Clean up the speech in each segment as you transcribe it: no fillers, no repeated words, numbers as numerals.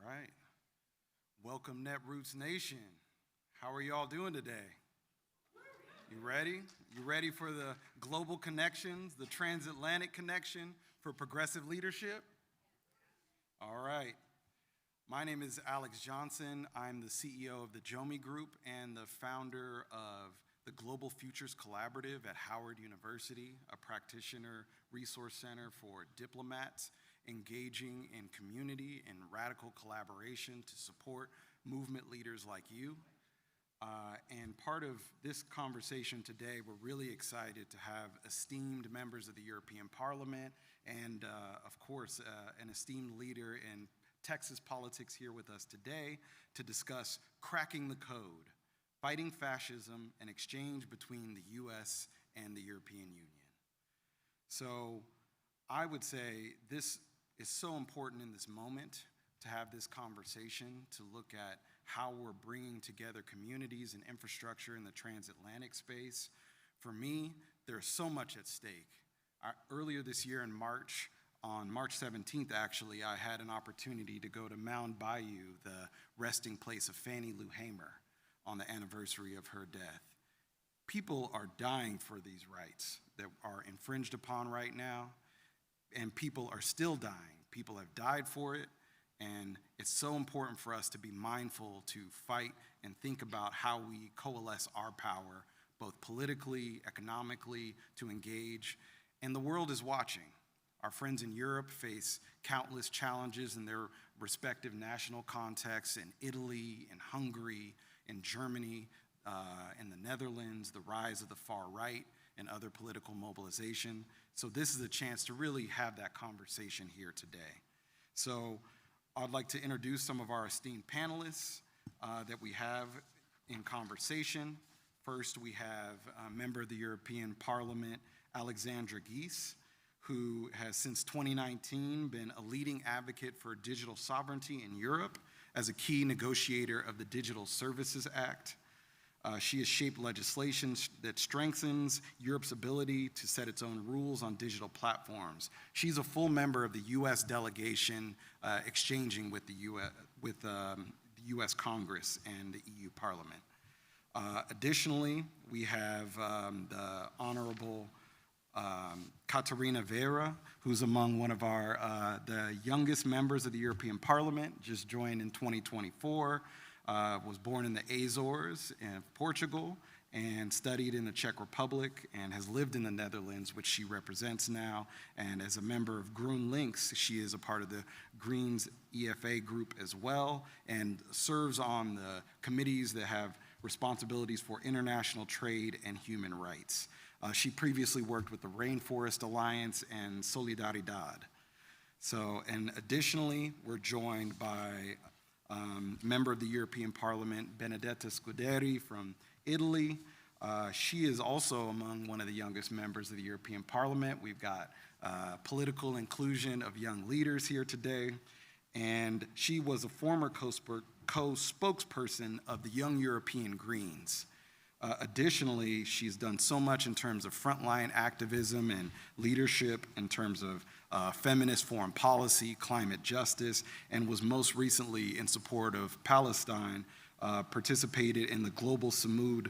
right. Welcome, Netroots Nation. How are y'all doing today? You ready? You ready for the global connections, the transatlantic connection for progressive leadership? All right. My name is Alex Johnson. I'm the CEO of the Jomi Group and the founder of the Global Futures Collaborative at Howard University, a practitioner resource center for diplomats engaging in community and radical collaboration to support movement leaders like you. And part of this conversation today, we're really excited to have esteemed members of the European Parliament and, of course, an esteemed leader in Texas politics here with us today to discuss cracking the code, fighting fascism, and exchange between the U.S. and the European Union. So I would say this is so important in this moment to have this conversation, to look at how we're bringing together communities and infrastructure in the transatlantic space. For me, there's so much at stake. Earlier this year in March, on March 17th, actually, I had an opportunity to go to Mound Bayou, the resting place of Fannie Lou Hamer, on the anniversary of her death. People are dying for these rights that are infringed upon right now, and people are still dying. People have died for it, and it's so important for us to be mindful to fight and think about how we coalesce our power, both politically, economically, to engage. And the world is watching. Our friends in Europe face countless challenges in their respective national contexts in Italy, in Hungary, in Germany, in the Netherlands, the rise of the far right and other political mobilization. So this is a chance to really have that conversation here today. So I'd like to introduce some of our esteemed panelists that we have in conversation. First, we have a member of the European Parliament, Alexandra Geese, who has since 2019 been a leading advocate for digital sovereignty in Europe as a key negotiator of the Digital Services Act. She has shaped legislation that strengthens Europe's ability to set its own rules on digital platforms. She's a full member of the U.S. delegation exchanging with the U.S. Congress and the EU Parliament. Additionally, we have the Honorable Catarina Vera, who's among one of the youngest members of the European Parliament, just joined in 2024. Was born in the Azores in Portugal and studied in the Czech Republic and has lived in the Netherlands, which she represents now. And as a member of GroenLinks, she is a part of the Greens EFA group as well and serves on the committees that have responsibilities for international trade and human rights. She previously worked with the Rainforest Alliance and Solidaridad. So, and additionally, we're joined by member of the European Parliament, Benedetta Scuderi from Italy. She is also among one of the youngest members of the European Parliament. We've got political inclusion of young leaders here today. And she was a former co-spokesperson of the Young European Greens. Additionally, she's done so much in terms of frontline activism and leadership in terms of feminist foreign policy, climate justice, and was most recently in support of Palestine, participated in the Global Samud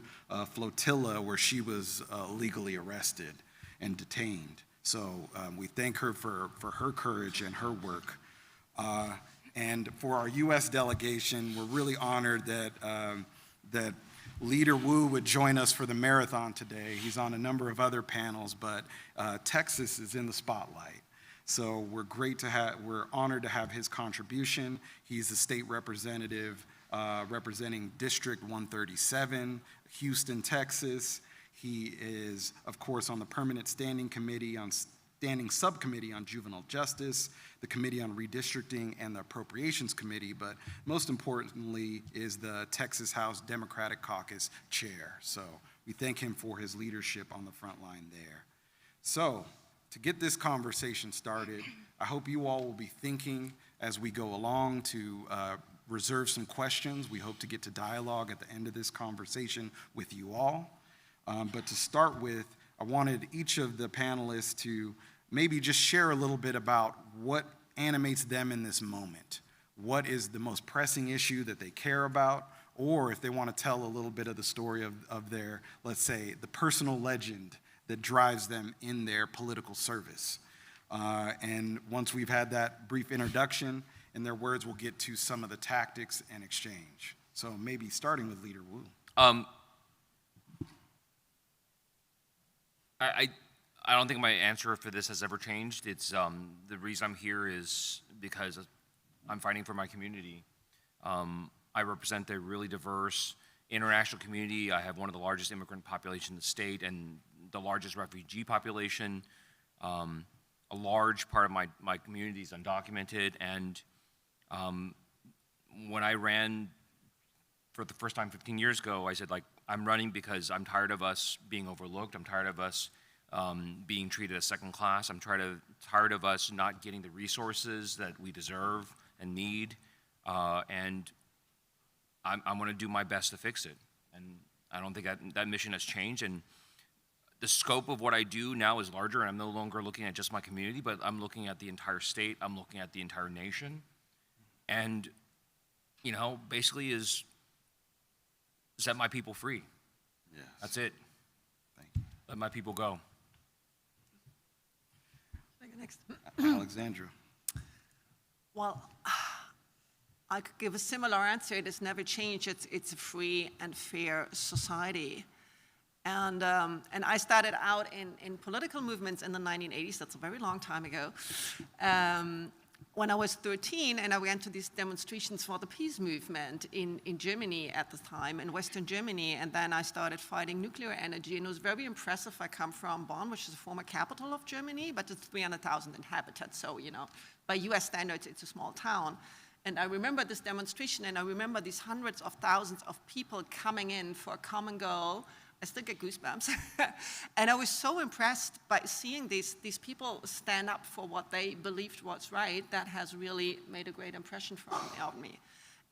flotilla where she was illegally arrested and detained. So we thank her for her courage and her work. And for our U.S. delegation, we're really honored that Leader Wu would join us for the marathon today. He's on a number of other panels, but Texas is in the spotlight. So we're honored to have his contribution. He's the state representative representing District 137, Houston, Texas. He is, of course, on the permanent standing subcommittee on juvenile justice, the Committee on Redistricting, and the Appropriations Committee, but most importantly is the Texas House Democratic Caucus chair. So we thank him for his leadership on the front line there. So to get this conversation started, I hope you all will be thinking as we go along to reserve some questions. We hope to get to dialogue at the end of this conversation with you all. But to start with, I wanted each of the panelists to maybe just share a little bit about what animates them in this moment. what is the most pressing issue that they care about, or if they want to tell a little bit of the story of their, let's say, the personal legend that drives them in their political service. And once we've had that brief introduction, in their words, we'll get to some of the tactics and exchange. So maybe starting with Leader Wu. I don't think my answer for this has ever changed. It's the reason I'm here is because I'm fighting for my community. I represent a really diverse international community. I have one of the largest immigrant populations in the state and the largest refugee population. A large part of my community is undocumented, and when I ran for the first time 15 years ago, I said, like, I'm running because I'm tired of us being overlooked. I'm tired of us being treated as second class. I'm tired of us not getting the resources that we deserve and need, and I'm going to do my best to fix it. And I don't think that mission has changed. And the scope of what I do now is larger, and I'm no longer looking at just my community, but I'm looking at the entire state. I'm looking at the entire nation. And, you know, basically is set my people free. Yes. That's it. Thank you. Let my people go. Next. Alexandra. Well, I could give a similar answer. It has never changed. It's a free and fair society. And I started out in political movements in the 1980s. That's a very long time ago. When I was 13, and I went to these demonstrations for the peace movement in Germany at the time, in Western Germany, and then I started fighting nuclear energy, and it was very impressive. I come from Bonn, which is the former capital of Germany, but it's 300,000 inhabitants, so, you know, by US standards, it's a small town. And I remember this demonstration, and I remember these hundreds of thousands of people coming in for a common goal. I still get goosebumps. And I was so impressed by seeing these people stand up for what they believed was right. That has really made a great impression on me.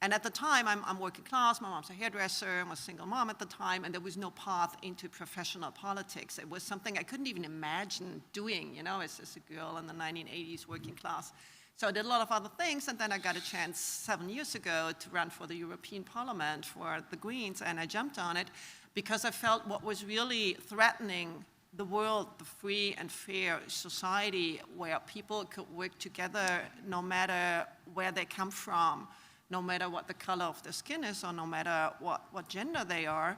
And at the time, I'm working class. My mom's a hairdresser. I'm a single mom at the time, and there was no path into professional politics. It was something I couldn't even imagine doing, you know, as a girl in the 1980s working class. So I did a lot of other things, and then I got a chance 7 years ago to run for the European Parliament for the Greens, and I jumped on it because I felt what was really threatening the world, the free and fair society where people could work together no matter where they come from, no matter what the color of their skin is, or no matter what gender they are,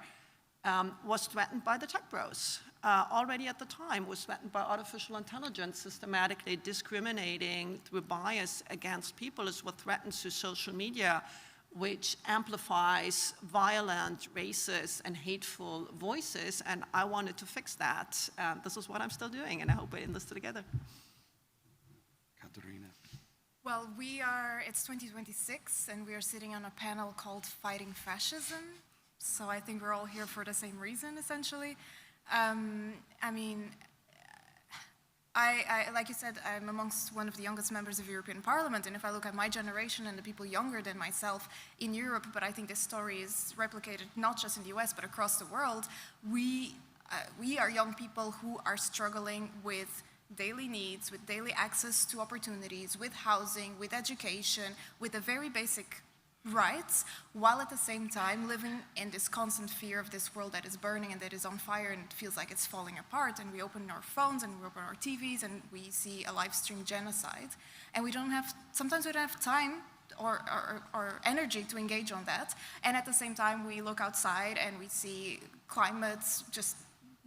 was threatened by the tech bros. Already at the time was threatened by artificial intelligence, systematically discriminating through bias against people is what threatens through social media, which amplifies violent, racist, and hateful voices, and I wanted to fix that. This is what I'm still doing, and I hope we're in this together. Katarina. Well, it's 2026, and we are sitting on a panel called Fighting Fascism, so I think we're all here for the same reason, essentially. I mean, I, like you said, I'm amongst one of the youngest members of European Parliament, and if I look at my generation and the people younger than myself in Europe, but I think this story is replicated not just in the US, but across the world, we are young people who are struggling with daily needs, with daily access to opportunities, with housing, with education, with the very basic rights, while at the same time living in this constant fear of this world that is burning and that is on fire and it feels like it's falling apart, and we open our phones and we open our TVs and we see a live stream genocide, and sometimes we don't have time or energy to engage on that, and at the same time we look outside and we see climates just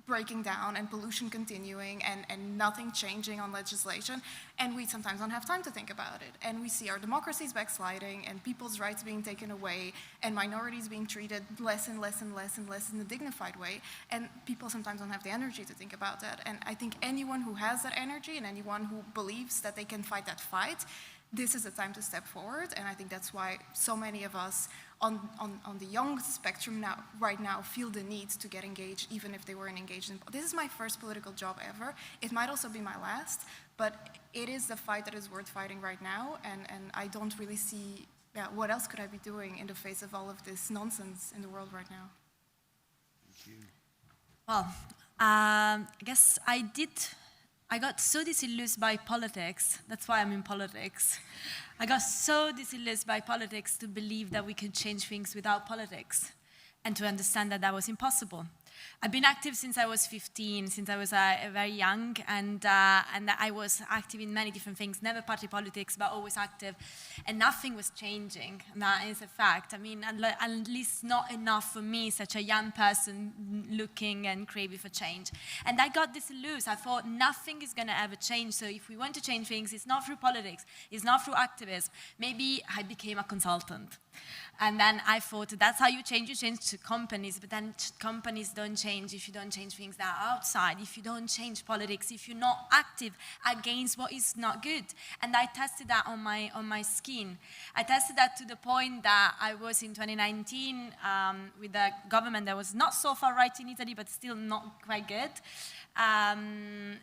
breaking down and pollution continuing and nothing changing on legislation, and we sometimes don't have time to think about it. And we see our democracies backsliding and people's rights being taken away and minorities being treated less and less and less and less in a dignified way, and people sometimes don't have the energy to think about that. And I think anyone who has that energy and anyone who believes that they can fight that fight, this is a time to step forward, and I think that's why so many of us on the young spectrum right now feel the need to get engaged, even if they weren't engaged in. This is my first political job ever. It might also be my last, but it is the fight that is worth fighting right now, and I don't really see what else could I be doing in the face of all of this nonsense in the world right now. Thank you. Well, I guess I did I got so disillusioned by politics. That's why I'm in politics. I got so disillusioned by politics to believe that we can change things without politics and to understand that that was impossible. I've been active since I was 15, since I was very young, and I was active in many different things, never party politics, but always active, and nothing was changing, and that is a fact. I mean, at least not enough for me, such a young person looking and craving for change. And I got disillusioned. I thought nothing is going to ever change, so if we want to change things, it's not through politics, it's not through activism. Maybe I became a consultant. And then I thought, that's how you change to companies, but then companies don't change if you don't change things that are outside, if you don't change politics, if you're not active against what is not good. And I tested that on my skin. I tested that to the point that I was in 2019 with a government that was not so far right in Italy, but still not quite good. And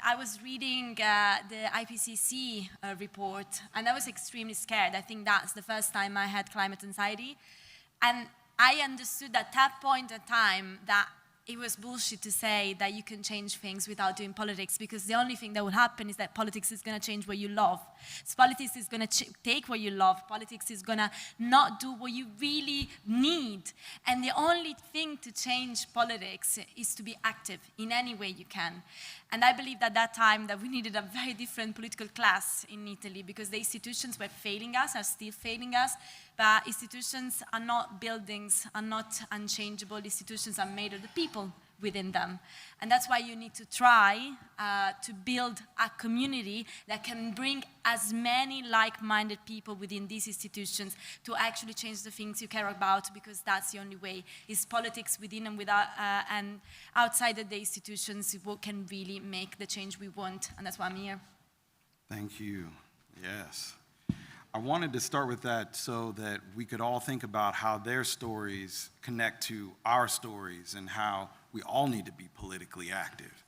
I was reading the IPCC report, and I was extremely scared. I think that's the first time I had climate anxiety. And I understood at that point in time that it was bullshit to say that you can change things without doing politics, because the only thing that will happen is that politics is going to change what you love. So politics is going to take what you love. Politics is going to not do what you really need. And the only thing to change politics is to be active in any way you can. And I believed at that time that we needed a very different political class in Italy, because the institutions were failing us, are still failing us. But institutions are not buildings, are not unchangeable. Institutions are made of the people within them. And that's why you need to try to build a community that can bring as many like-minded people within these institutions to actually change the things you care about, because that's the only way. It's politics within and without and outside of the institutions what can really make the change we want. And that's why I'm here. Thank you. Yes. I wanted to start with that so that we could all think about how their stories connect to our stories and how we all need to be politically active.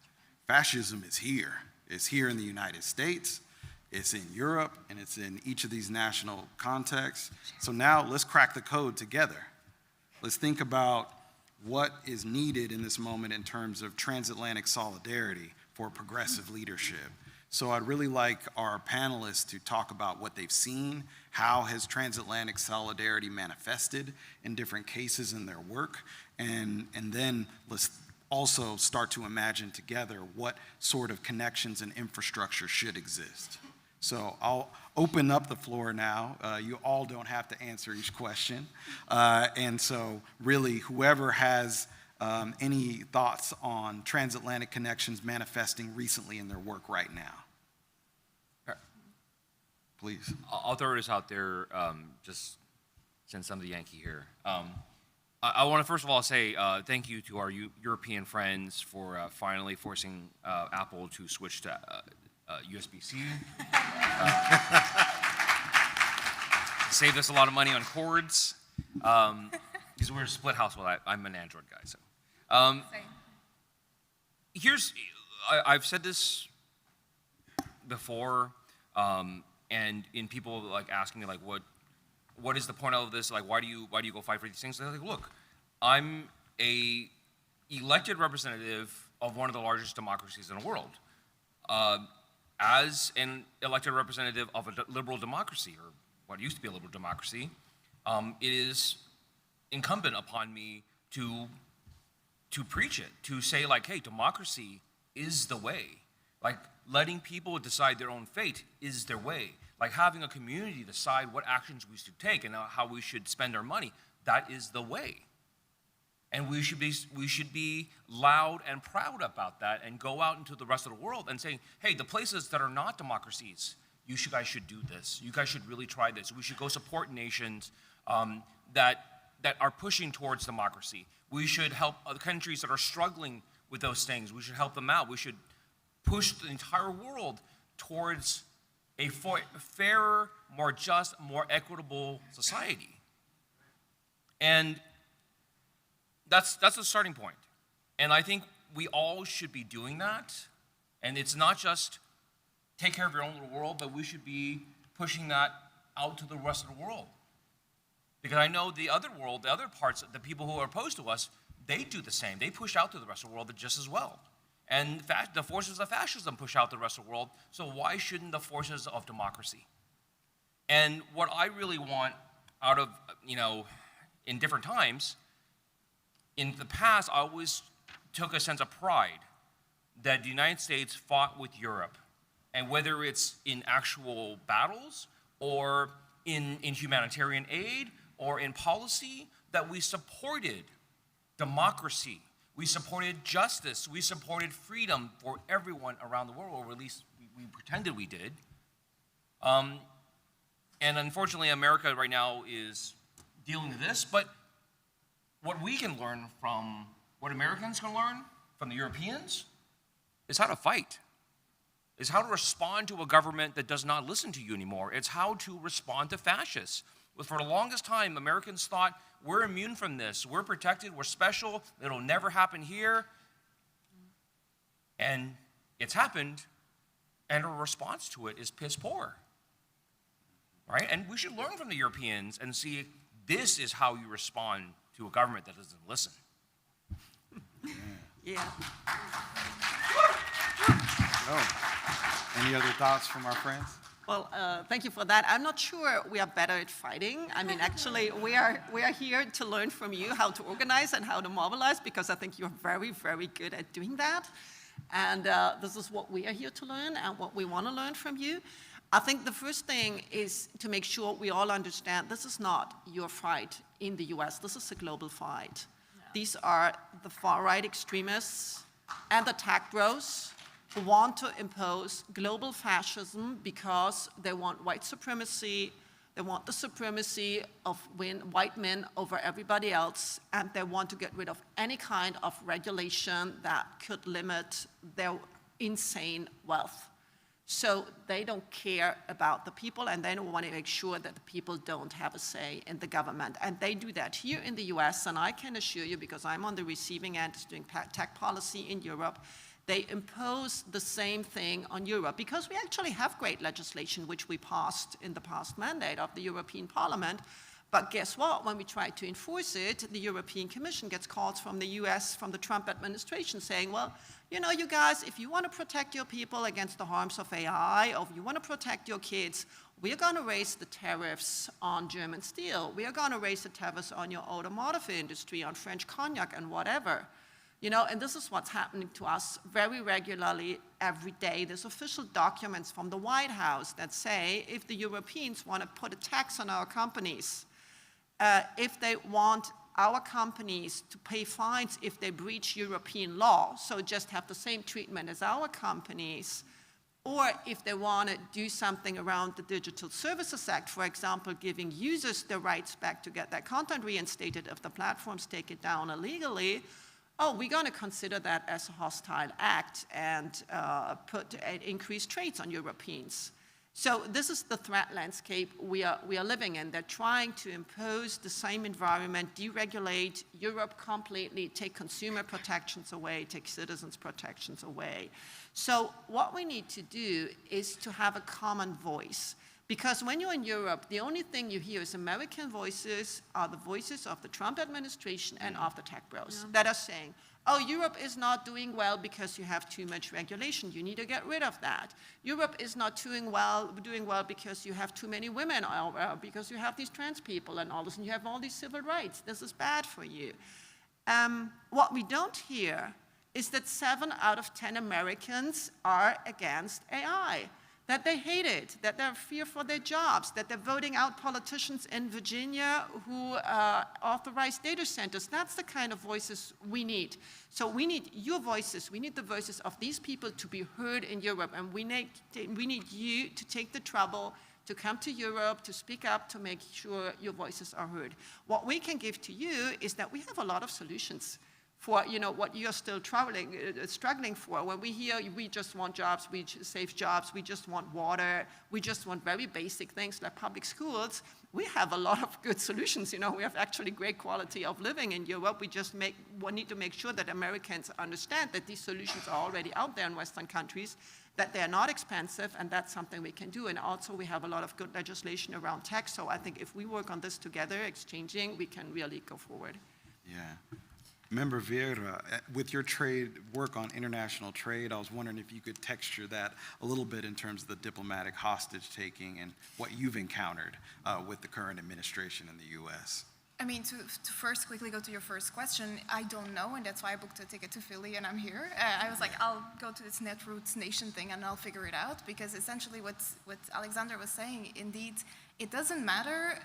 Fascism is here. It's here in the United States, it's in Europe, and it's in each of these national contexts. So now let's crack the code together. Let's think about what is needed in this moment in terms of transatlantic solidarity for progressive leadership. So I'd really like our panelists to talk about what they've seen, how has transatlantic solidarity manifested in different cases in their work, and then let's also start to imagine together what sort of connections and infrastructure should exist. So I'll open up the floor now. You all don't have to answer each question. And so really whoever has any thoughts on transatlantic connections manifesting recently in their work right now? Please. I'll throw this out there, just since I'm the Yankee here. I want to first of all say thank you to our European friends for finally forcing Apple to switch to USB-C. Saved us a lot of money on cords, because we're a split household. I'm an Android guy, so. I've said this before, and in people like asking me like, what is the point of this? Like, why do you go fight for these things? They're like, look, I'm a elected representative of one of the largest democracies in the world. As an elected representative of a liberal democracy, or what used to be a liberal democracy, it is incumbent upon me to preach it, to say like, hey, democracy is the way. Like, letting people decide their own fate is their way. Like having a community decide what actions we should take and how we should spend our money, that is the way. And we should be loud and proud about that and go out into the rest of the world and say, hey, the places that are not democracies, you guys should do this. You guys should really try this. We should go support nations that are pushing towards democracy. We should help other countries that are struggling with those things. We should help them out. We should push the entire world towards a fairer, more just, more equitable society. And that's the starting point. And I think we all should be doing that. And it's not just take care of your own little world, but we should be pushing that out to the rest of the world. Because I know the other world, the other parts, the people who are opposed to us, they do the same. They push out to the rest of the world just as well. And the forces of fascism push out the rest of the world, so why shouldn't the forces of democracy? And what I really want out of, in different times, in the past, I always took a sense of pride that the United States fought with Europe. And whether it's in actual battles or in humanitarian aid or in policy, that we supported democracy, we supported justice, we supported freedom for everyone around the world, or at least we pretended we did. And unfortunately, America right now is dealing with this, but what we can learn from, what Americans can learn from the Europeans is how to fight. Is how to respond to a government that does not listen to you anymore. It's how to respond to fascists. For the longest time, Americans thought, we're immune from this, we're protected, we're special, it'll never happen here. And it's happened, and our response to it is piss poor. Right? And we should learn from the Europeans and see this is how you respond to a government that doesn't listen. Yeah. Any other thoughts from our friends? Well, thank you for that. I'm not sure we are better at fighting. I mean, actually, we are here to learn from you how to organize and how to mobilize, because I think you're very, very good at doing that. And this is what we are here to learn and what we want to learn from you. I think the first thing is to make sure we all understand this is not your fight in the US. This is a global fight. Yeah. These are the far-right extremists and the tech bros who want to impose global fascism because they want white supremacy, they want the supremacy of white men over everybody else, and they want to get rid of any kind of regulation that could limit their insane wealth. So they don't care about the people, and they don't want to make sure that the people don't have a say in the government. And they do that here in the US, and I can assure you, because I'm on the receiving end doing tech policy in Europe, they impose the same thing on Europe, because we actually have great legislation which we passed in the past mandate of the European Parliament. But guess what? When we try to enforce it, the European Commission gets calls from the US, from the Trump administration, saying, well, you know, you guys, if you want to protect your people against the harms of AI, or if you want to protect your kids, we're going to raise the tariffs on German steel. We are going to raise the tariffs on your automotive industry, on French cognac and whatever. You know, and this is what's happening to us very regularly every day. There's official documents from the White House that say if the Europeans want to put a tax on our companies, if they want our companies to pay fines if they breach European law, so just have the same treatment as our companies, or if they want to do something around the Digital Services Act, for example, giving users the rights back to get their content reinstated if the platforms take it down illegally, oh, we're going to consider that as a hostile act and put increased rates on Europeans. So this is the threat landscape we are living in. They're trying to impose the same environment, deregulate Europe completely, take consumer protections away, take citizens' protections away. So what we need to do is to have a common voice. Because when you're in Europe, the only thing you hear is American voices are the voices of the Trump administration and of the tech bros that are saying, oh, Europe is not doing well because you have too much regulation. You need to get rid of that. Europe is not doing well because you have too many women, or because you have these trans people and all this, and you have all these civil rights. This is bad for you. What we don't hear is that 7 out of 10 Americans are against AI. That they hate it, that they're fear for their jobs, that they're voting out politicians in Virginia who authorize data centers. That's the kind of voices we need. So we need your voices. We need the voices of these people to be heard in Europe. And we need you to take the trouble to come to Europe, to speak up, to make sure your voices are heard. What we can give to you is that we have a lot of solutions for what you're still struggling for. When we hear we just want jobs, safe jobs, we just want water, we just want very basic things like public schools, we have a lot of good solutions. We have actually great quality of living in Europe. We need to make sure that Americans understand that these solutions are already out there in Western countries, that they're not expensive, and that's something we can do. And also we have a lot of good legislation around tech, so I think if we work on this together, exchanging, we can really go forward. Yeah. Member Vieira, with your work on international trade, I was wondering if you could texture that a little bit in terms of the diplomatic hostage taking and what you've encountered with the current administration in the U.S. I mean, to first quickly go to your first question, I don't know, and that's why I booked a ticket to Philly and I'm here. I was like, I'll go to this Netroots Nation thing and I'll figure it out, because essentially what Alexander was saying, indeed, it doesn't matter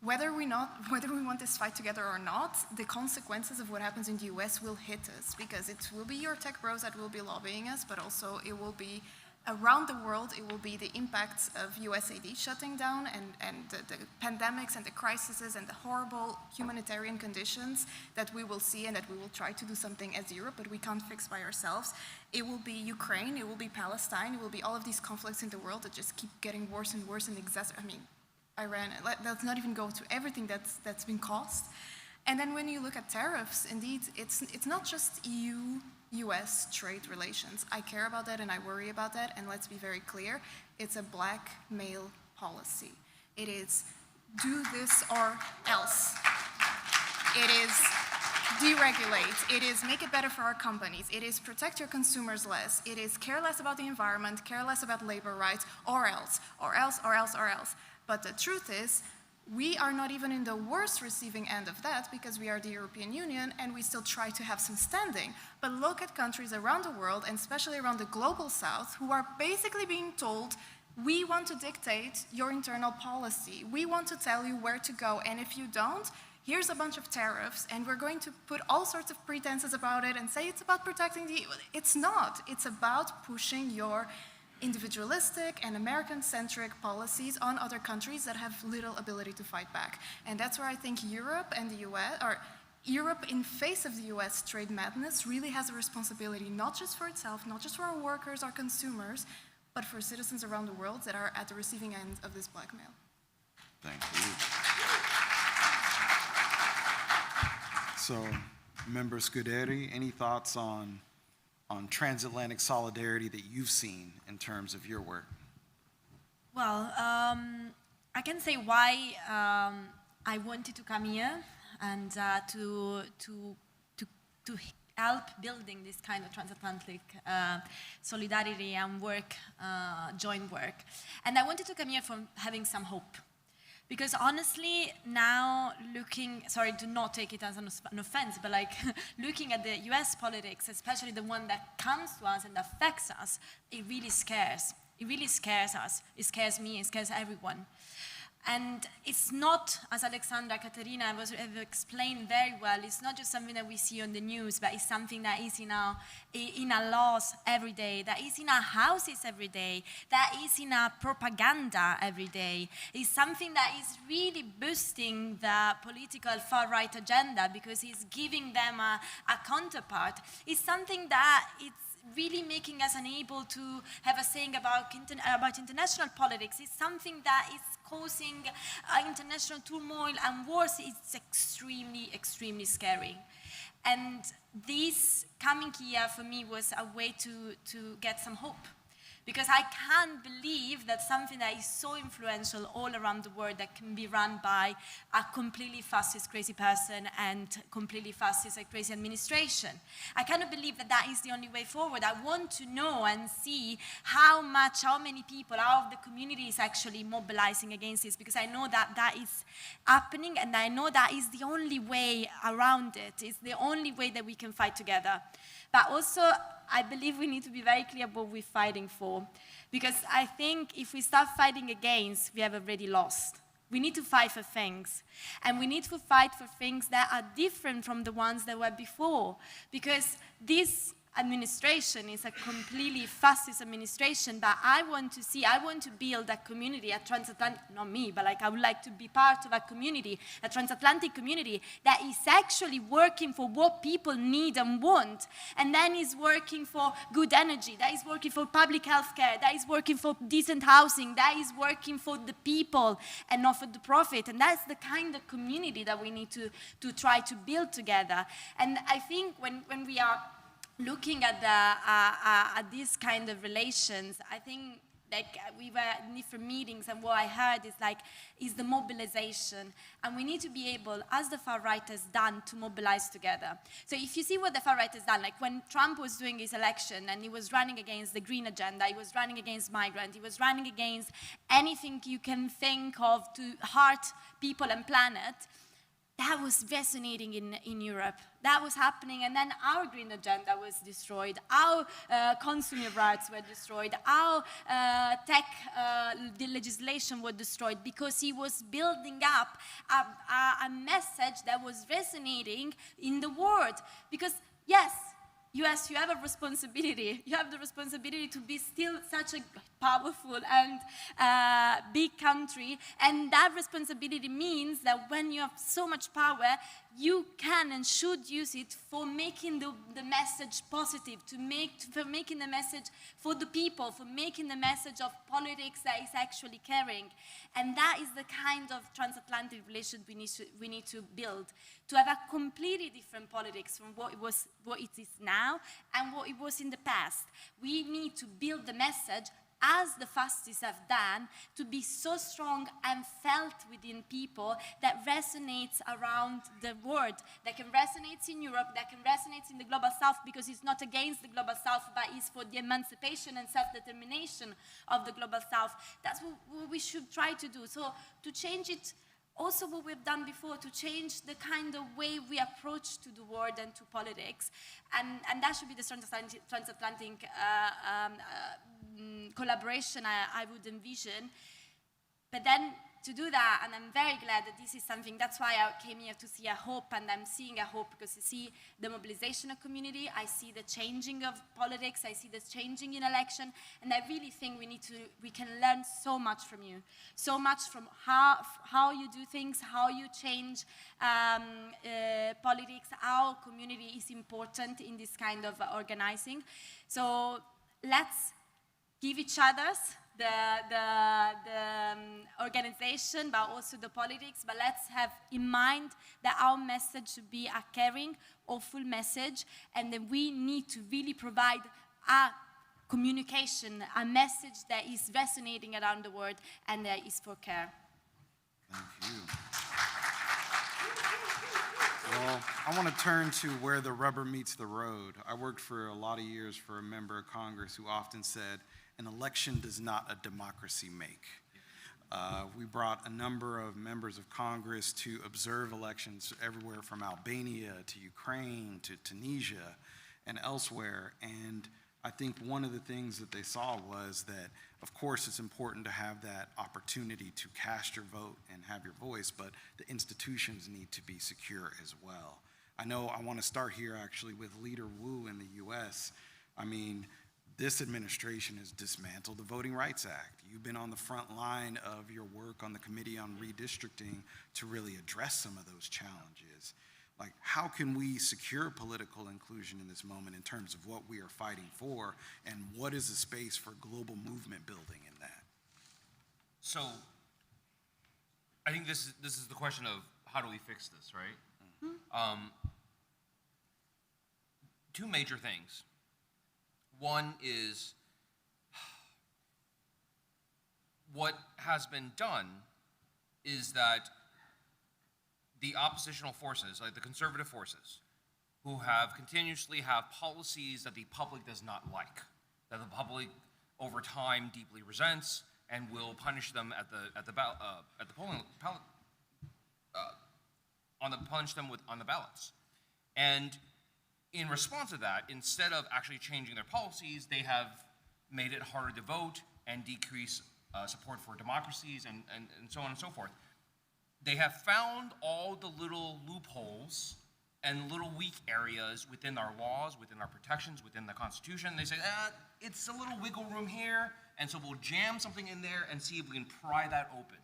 whether we want this fight together or not, the consequences of what happens in the US will hit us, because it will be your tech bros that will be lobbying us, but also it will be around the world, it will be the impacts of USAID shutting down and the pandemics and the crises and the horrible humanitarian conditions that we will see and that we will try to do something as Europe, but we can't fix by ourselves. It will be Ukraine, it will be Palestine, it will be all of these conflicts in the world that just keep getting worse and worse and Iran, let's not even go to everything that's been caused. And then when you look at tariffs, indeed, it's not just EU-US trade relations. I care about that and I worry about that, and let's be very clear, it's a black male policy. It is do this or else. It is deregulate. It is make it better for our companies. It is protect your consumers less. It is care less about the environment, care less about labor rights, or else, or else, or else, or else. But the truth is, we are not even in the worst receiving end of that, because we are the European Union and we still try to have some standing. But look at countries around the world, and especially around the global south, who are basically being told, we want to dictate your internal policy. We want to tell you where to go, and if you don't, here's a bunch of tariffs, and we're going to put all sorts of pretenses about it and say it's about protecting the... It's not. It's about pushing your individualistic and American-centric policies on other countries that have little ability to fight back. And that's where I think Europe and the US, or Europe in face of the US trade madness, really has a responsibility, not just for itself, not just for our workers, our consumers, but for citizens around the world that are at the receiving end of this blackmail. Thank you. So, Member Scuderi, any thoughts on transatlantic solidarity that you've seen in terms of your work? Well, I can say why I wanted to come here and to help building this kind of transatlantic solidarity and work, joint work. And I wanted to come here from having some hope. Because honestly, now sorry, do not take it as an offense, but like looking at the US politics, especially the one that comes to us and affects us, it really scares. It really scares us. It scares me, it scares everyone. And it's not, as Alexandra, Katerina have explained very well, it's not just something that we see on the news, but it's something that is in our laws every day, that is in our houses every day, that is in our propaganda every day. It's something that is really boosting the political far-right agenda because it's giving them a counterpart. It's something that it's really making us unable to have a saying about international politics. It's something that is causing international turmoil and wars. It's extremely, extremely scary. And this coming here for me was a way to get some hope. Because I can't believe that something that is so influential all around the world that can be run by a completely fascist, crazy person and completely fascist and crazy administration. I cannot believe that that is the only way forward. I want to know and see how many people out of the community is actually mobilizing against this, because I know that that is happening, and I know that is the only way around it. It's the only way that we can fight together. But also, I believe we need to be very clear what we're fighting for. Because I think if we start fighting against, we have already lost. We need to fight for things. And we need to fight for things that are different from the ones that were before. Because this administration is a completely fascist administration that I want to build a community, a transatlantic, not me, but like I would like to be part of a community, a transatlantic community that is actually working for what people need and want, and then is working for good energy, that is working for public health care, that is working for decent housing, that is working for the people and not for the profit. And that's the kind of community that we need to try to build together. And I think when we are looking at these kind of relations, I think like we were in different meetings, and what I heard is the mobilization. And we need to be able, as the far right has done, to mobilize together. So if you see what the far right has done, like when Trump was doing his election and he was running against the green agenda, he was running against migrants, he was running against anything you can think of to hurt people and planet, that was resonating in Europe. That was happening, and then our green agenda was destroyed, our consumer rights were destroyed, our tech the legislation was destroyed, because he was building up a message that was resonating in the world. Because yes, US, you have a responsibility. You have the responsibility to be still such a powerful and big country. And that responsibility means that when you have so much power, you can and should use it for making the message positive, for making the message for the people, for making the message of politics that is actually caring. And that is the kind of transatlantic relation we need to build, to have a completely different politics from what it is now and what it was in the past. We need to build the message, as the fascists have done, to be so strong and felt within people that resonates around the world, that can resonate in Europe, that can resonate in the Global South, because it's not against the Global South, but it's for the emancipation and self-determination of the Global South. That's what we should try to do. So to change it, also what we've done before, to change the kind of way we approach to the world and to politics. And that should be the transatlantic collaboration I would envision. But then to do that, and I'm very glad that this is something, that's why I came here to see a hope, and I'm seeing a hope because I see the mobilization of community, I see the changing of politics, I see the changing in election, and I really think we can learn so much from you, so much from how you do things, how you change politics, how community is important in this kind of organizing. So let's give each other the organization, but also the politics, but let's have in mind that our message should be a caring, hopeful message, and that we need to really provide a communication, a message that is resonating around the world and that is for care. Thank you. Well, I want to turn to where the rubber meets the road. I worked for a lot of years for a member of Congress who often said, an election does not a democracy make. We brought a number of members of Congress to observe elections everywhere from Albania to Ukraine to Tunisia and elsewhere. And I think one of the things that they saw was that, of course, it's important to have that opportunity to cast your vote and have your voice, but the institutions need to be secure as well. I know I want to start here actually with Leader Wu in the US. I mean, this administration has dismantled the Voting Rights Act. You've been on the front line of your work on the Committee on Redistricting to really address some of those challenges. Like, how can we secure political inclusion in this moment in terms of what we are fighting for, and what is the space for global movement building in that? So, I think this is the question of how do we fix this, right? Mm-hmm. Two major things. One is what has been done is that the oppositional forces, like the conservative forces, who continuously have policies that the public does not like, that the public over time deeply resents and will punish them on the ballots. And in response to that, instead of actually changing their policies, they have made it harder to vote and decrease support for democracies and so on and so forth. They have found all the little loopholes and little weak areas within our laws, within our protections, within the Constitution. They say, it's a little wiggle room here, and so we'll jam something in there and see if we can pry that open.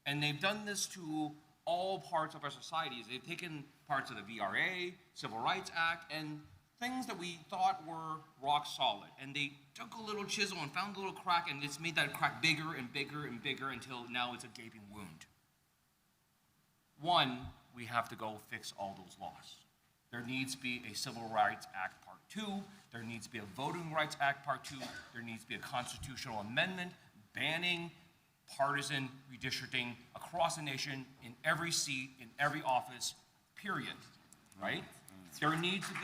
And they've done this to all parts of our societies. They've taken parts of the VRA, Civil Rights Act, and things that we thought were rock solid. And they took a little chisel and found a little crack, and it's made that crack bigger and bigger and bigger until now it's a gaping wound. One, we have to go fix all those laws. There needs to be a Civil Rights Act Part 2 There needs to be a Voting Rights Act Part 2. There needs to be a constitutional amendment banning partisan redistricting across the nation in every seat, in every office, period, right? There needs to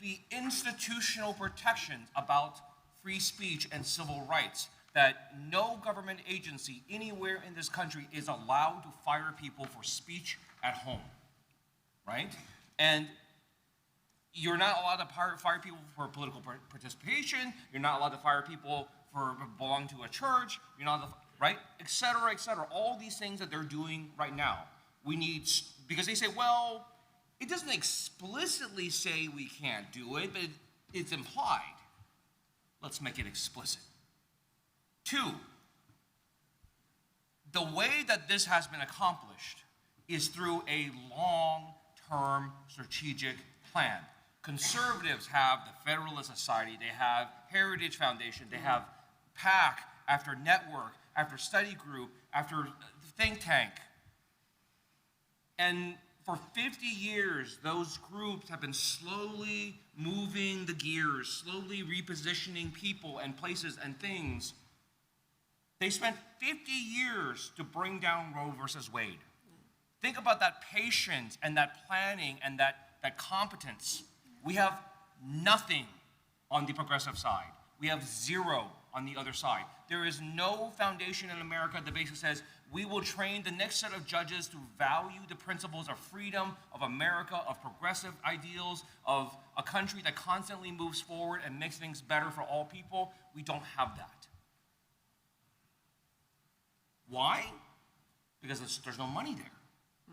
be institutional protections about free speech and civil rights, that no government agency anywhere in this country is allowed to fire people for speech at home, right? And you're not allowed to fire people for political participation. You're not allowed to fire people for belonging to a church. You're not allowed to, right? Et cetera, et cetera. All these things that they're doing right now. We need, because they say, well, it doesn't explicitly say we can't do it, but it's implied. Let's make it explicit. 2, the way that this has been accomplished is through a long-term strategic plan. Conservatives have the Federalist Society, they have Heritage Foundation, they have PAC after network, after study group, after think tank. And for 50 years, those groups have been slowly moving the gears, slowly repositioning people and places and things. They spent 50 years to bring down Roe versus Wade. Think about that patience and that planning and that competence. We have nothing on the progressive side. We have 0 on the other side. There is no foundation in America that basically says we will train the next set of judges to value the principles of freedom, of America, of progressive ideals, of a country that constantly moves forward and makes things better for all people. We don't have that. Why? Because there's no money there.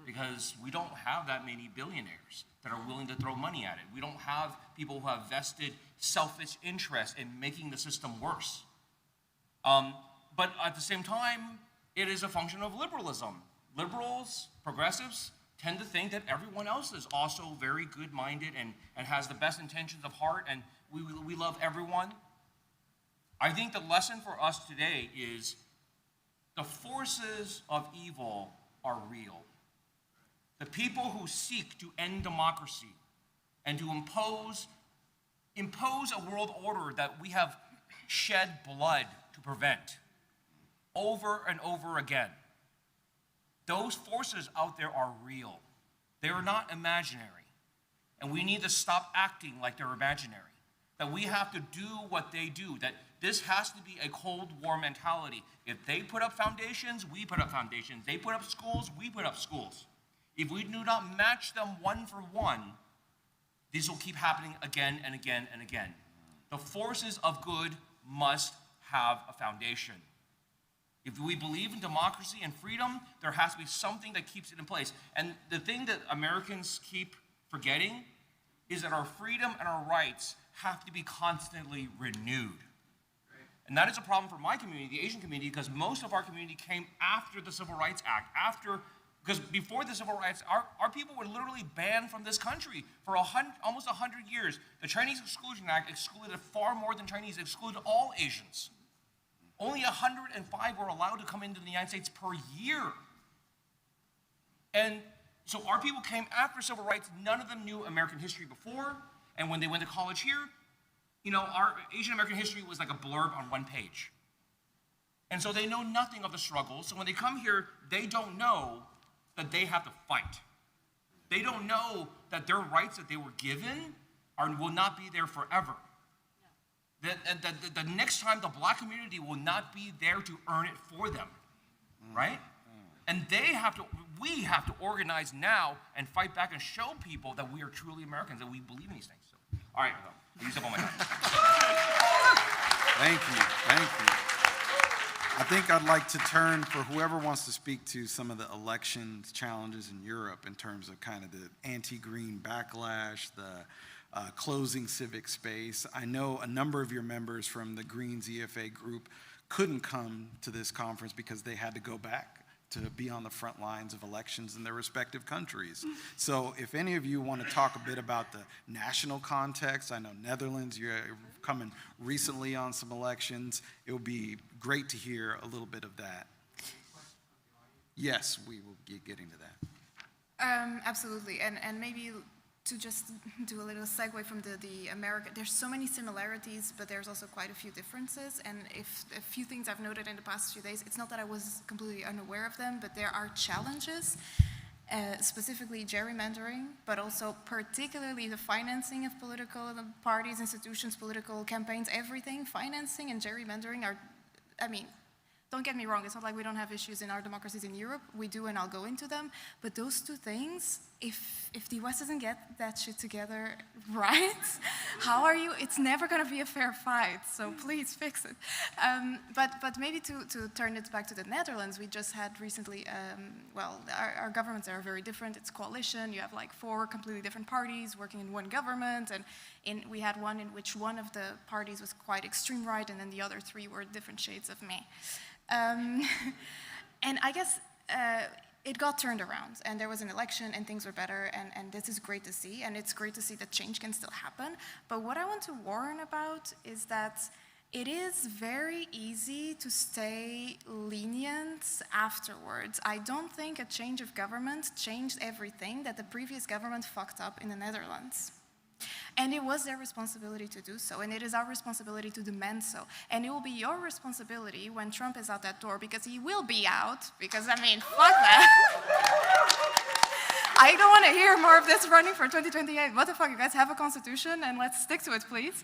Because we don't have that many billionaires that are willing to throw money at it. We don't have people who have vested selfish interest in making the system worse. But at the same time, it is a function of liberalism. Liberals, progressives, tend to think that everyone else is also very good-minded and has the best intentions of heart, and we love everyone. I think the lesson for us today is the forces of evil are real. The people who seek to end democracy and to impose a world order that we have shed blood to prevent over and over again. Those forces out there are real. They are not imaginary. And we need to stop acting like they're imaginary. That we have to do what they do. That this has to be a Cold War mentality. If they put up foundations, we put up foundations. They put up schools, we put up schools. If we do not match them one for one, this will keep happening again and again and again. The forces of good must have a foundation. If we believe in democracy and freedom, there has to be something that keeps it in place. And the thing that Americans keep forgetting is that our freedom and our rights have to be constantly renewed. And that is a problem for my community, the Asian community, because most of our community came after the Civil Rights Act, because before the Civil Rights, our people were literally banned from this country for almost 100 years. The Chinese Exclusion Act excluded far more than Chinese, excluded all Asians. Only 105 were allowed to come into the United States per year. And so our people came after civil rights. None of them knew American history before. And when they went to college here, our Asian American history was like a blurb on one page. And so they know nothing of the struggle. So when they come here, they don't know that they have to fight. They don't know that their rights that they were given will not be there forever. The next time the black community will not be there to earn it for them, right? And we have to organize now and fight back and show people that we are truly Americans, that we believe in these things. So, all right, I used up all my time. Thank you. I think I'd like to turn for whoever wants to speak to some of the elections challenges in Europe in terms of kind of the anti-green backlash, the closing civic space. I know a number of your members from the Greens EFA group couldn't come to this conference because they had to go back to be on the front lines of elections in their respective countries. So if any of you want to talk a bit about the national context, I know Netherlands, you're coming recently on some elections. It would be great to hear a little bit of that. Yes, we will get getting to that. Absolutely, and maybe to just do a little segue from the America, there's so many similarities, but there's also quite a few differences. And if a few things I've noted in the past few days, it's not that I was completely unaware of them, but there are challenges, specifically gerrymandering, but also particularly the financing of political parties, institutions, political campaigns, everything. Financing and gerrymandering are, I mean, don't get me wrong, it's not like we don't have issues in our democracies in Europe. We do, and I'll go into them. But those two things, if the US doesn't get that shit together right, how are you? It's never going to be a fair fight, so please fix it. But maybe to turn it back to the Netherlands, we just had recently, well, our governments are very different. It's coalition. You have like 4 completely different parties working in one government, and we had one in which one of the parties was quite extreme right, and then the other 3 were different shades of me. And I guess it got turned around, and there was an election, and things were better, and this is great to see, and it's great to see that change can still happen. But what I want to warn about is that it is very easy to stay lenient afterwards. I don't think a change of government changed everything that the previous government fucked up in the Netherlands. And it was their responsibility to do so, and it is our responsibility to demand so. And it will be your responsibility when Trump is out that door, because he will be out, because, I mean, fuck that. I don't want to hear more of this running for 2028. What the fuck, you guys have a constitution, and let's stick to it, please.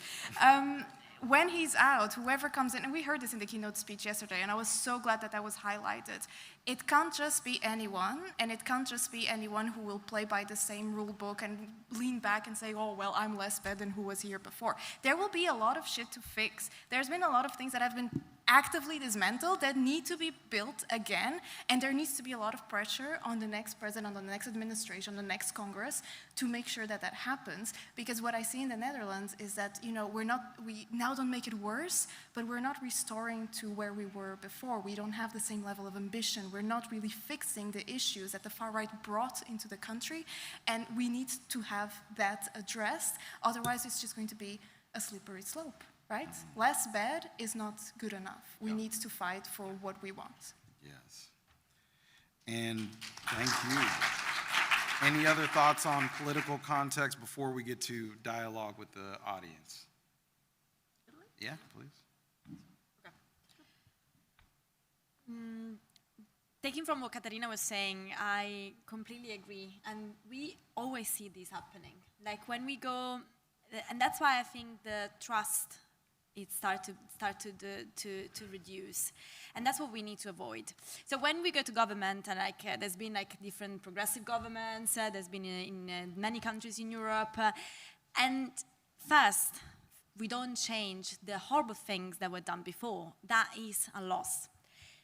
When he's out, whoever comes in, and we heard this in the keynote speech yesterday, and I was so glad that that was highlighted. It can't just be anyone, and it can't just be anyone who will play by the same rule book and lean back and say, oh, well, I'm less bad than who was here before. There will be a lot of shit to fix. There's been a lot of things that have been actively dismantled that need to be built again, and there needs to be a lot of pressure on the next president, on the next administration, on the next Congress to make sure that that happens. Because what I see in the Netherlands is that, you know, we now don't make it worse, but we're not restoring to where we were before. We don't have the same level of ambition. We're not really fixing the issues that the far right brought into the country, and we need to have that addressed. Otherwise, it's just going to be a slippery slope. Right? Less bad is not good enough. We need to fight for what we want. Yes. And thank you. Any other thoughts on political context before we get to dialogue with the audience? Yeah, please. Taking from what Katarina was saying, I completely agree. And we always see this happening. Like when we go, and that's why I think the trust it start to reduce, and that's what we need to avoid. So when we go to government, and like there's been like different progressive governments, there's been in many countries in Europe, and first we don't change the horrible things that were done before. That is a loss.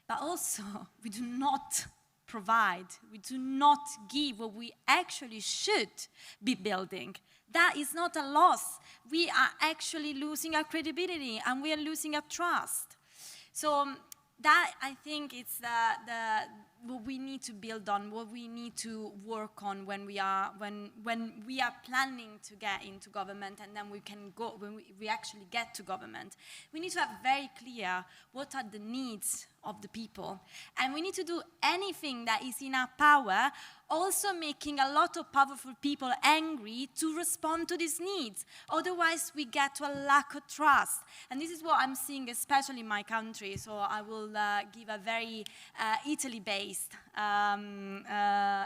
But also we do not provide, we do not give what we actually should be building. That is not a loss. We are actually losing our credibility, and we are losing our trust. So that, I think, it's what we need to build on, what we need to work on when we are planning to get into government, and then we can go when we actually get to government. We need to have very clear what are the needs of the people, and we need to do anything that is in our power, also making a lot of powerful people angry to respond to these needs. Otherwise, we get to a lack of trust. And this is what I'm seeing, especially in my country. So I will give a very Italy-based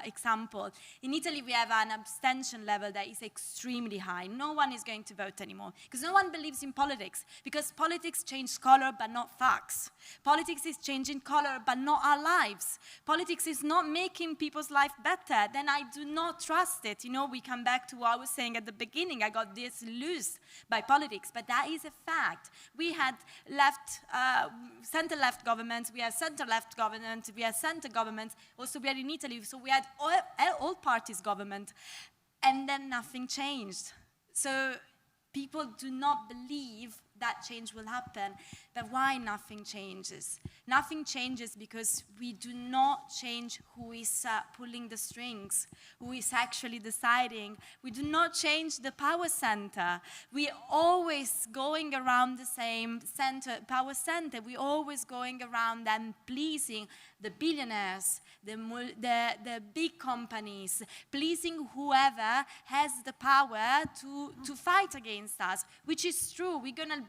example. In Italy, we have an abstention level that is extremely high. No one is going to vote anymore because no one believes in politics, because politics changes color but not facts. Politics is changing color but not our lives. Politics is not making people's life better. Then I do not trust it. You know, we come back to what I was saying at the beginning. I got disillusioned by politics, but that is a fact. We had center-left governments, we have center-left government, we have center governments. Also, we had in Italy, so we had all parties government, and then nothing changed. So people do not believe that change will happen. But why nothing changes? Nothing changes because we do not change who is pulling the strings, who is actually deciding. We do not change the power center. We're always going around the same power center. We're always going around and pleasing the billionaires, the big companies, pleasing whoever has the power to fight against us, which is true. We're gonna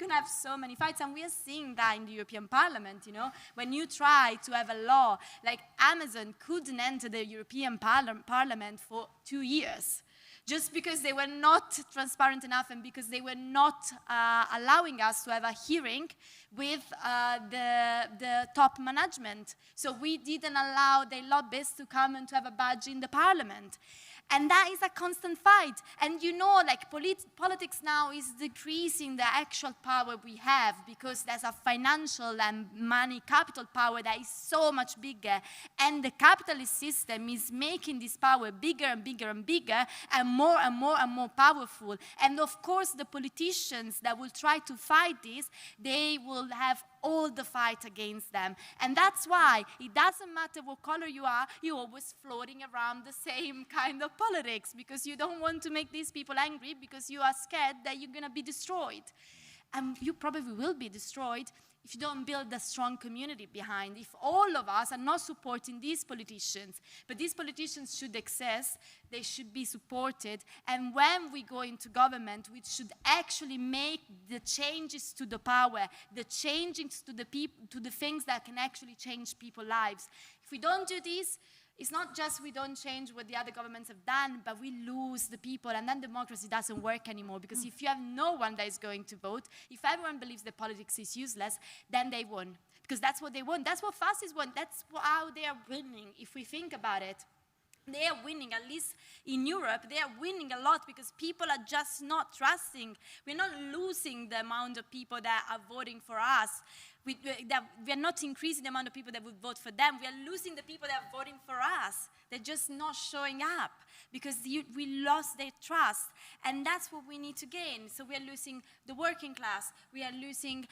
have so many fights, and we are seeing that in the European Parliament, when you try to have a law, like Amazon couldn't enter the European Parliament for 2 years, just because they were not transparent enough and because they were not allowing us to have a hearing with the top management. So we didn't allow the lobbyists to come and to have a badge in the parliament. And that is a constant fight. And politics now is decreasing the actual power we have because there's a financial and money capital power that is so much bigger. And the capitalist system is making this power bigger and bigger and bigger and more and more and more powerful. And of course, the politicians that will try to fight this, they will have all the fight against them. And that's why it doesn't matter what color you are, you're always floating around the same kind of politics because you don't want to make these people angry because you are scared that you're going to be destroyed. And you probably will be destroyed if you don't build a strong community behind, if all of us are not supporting these politicians. But these politicians should exist, they should be supported, and when we go into government, we should actually make the changes to the power, the changes to the people, to the things that can actually change people's lives. If we don't do this, it's not just we don't change what the other governments have done, but we lose the people, and then democracy doesn't work anymore. Because if you have no one that is going to vote, if everyone believes that politics is useless, then they won. Because that's what they want. That's what fascists want. That's how they are winning, if we think about it. They are winning, at least in Europe, they are winning a lot because people are just not trusting. We're not losing the amount of people that are voting for us. We are not increasing the amount of people that would vote for them. We are losing the people that are voting for us. They're just not showing up because we lost their trust. And that's what we need to gain. So we are losing the working class. We are losing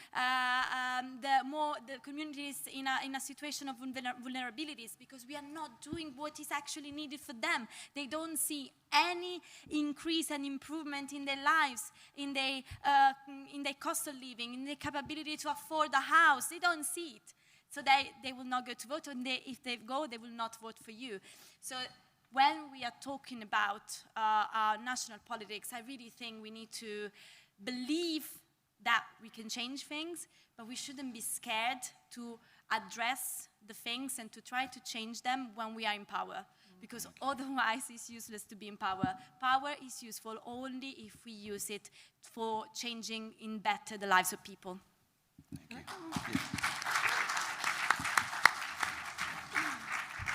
the communities in a situation of vulnerabilities because we are not doing what is actually needed for them. They don't see any increase and improvement in their lives, in their cost of living, in their capability to afford a house. They don't see it. So they will not go to vote, and if they go, they will not vote for you. So when we are talking about our national politics, I really think we need to believe that we can change things, but we shouldn't be scared to address the things and to try to change them when we are in power. Because otherwise it's useless to be in power. Power is useful only if we use it for changing in better the lives of people. Thank you.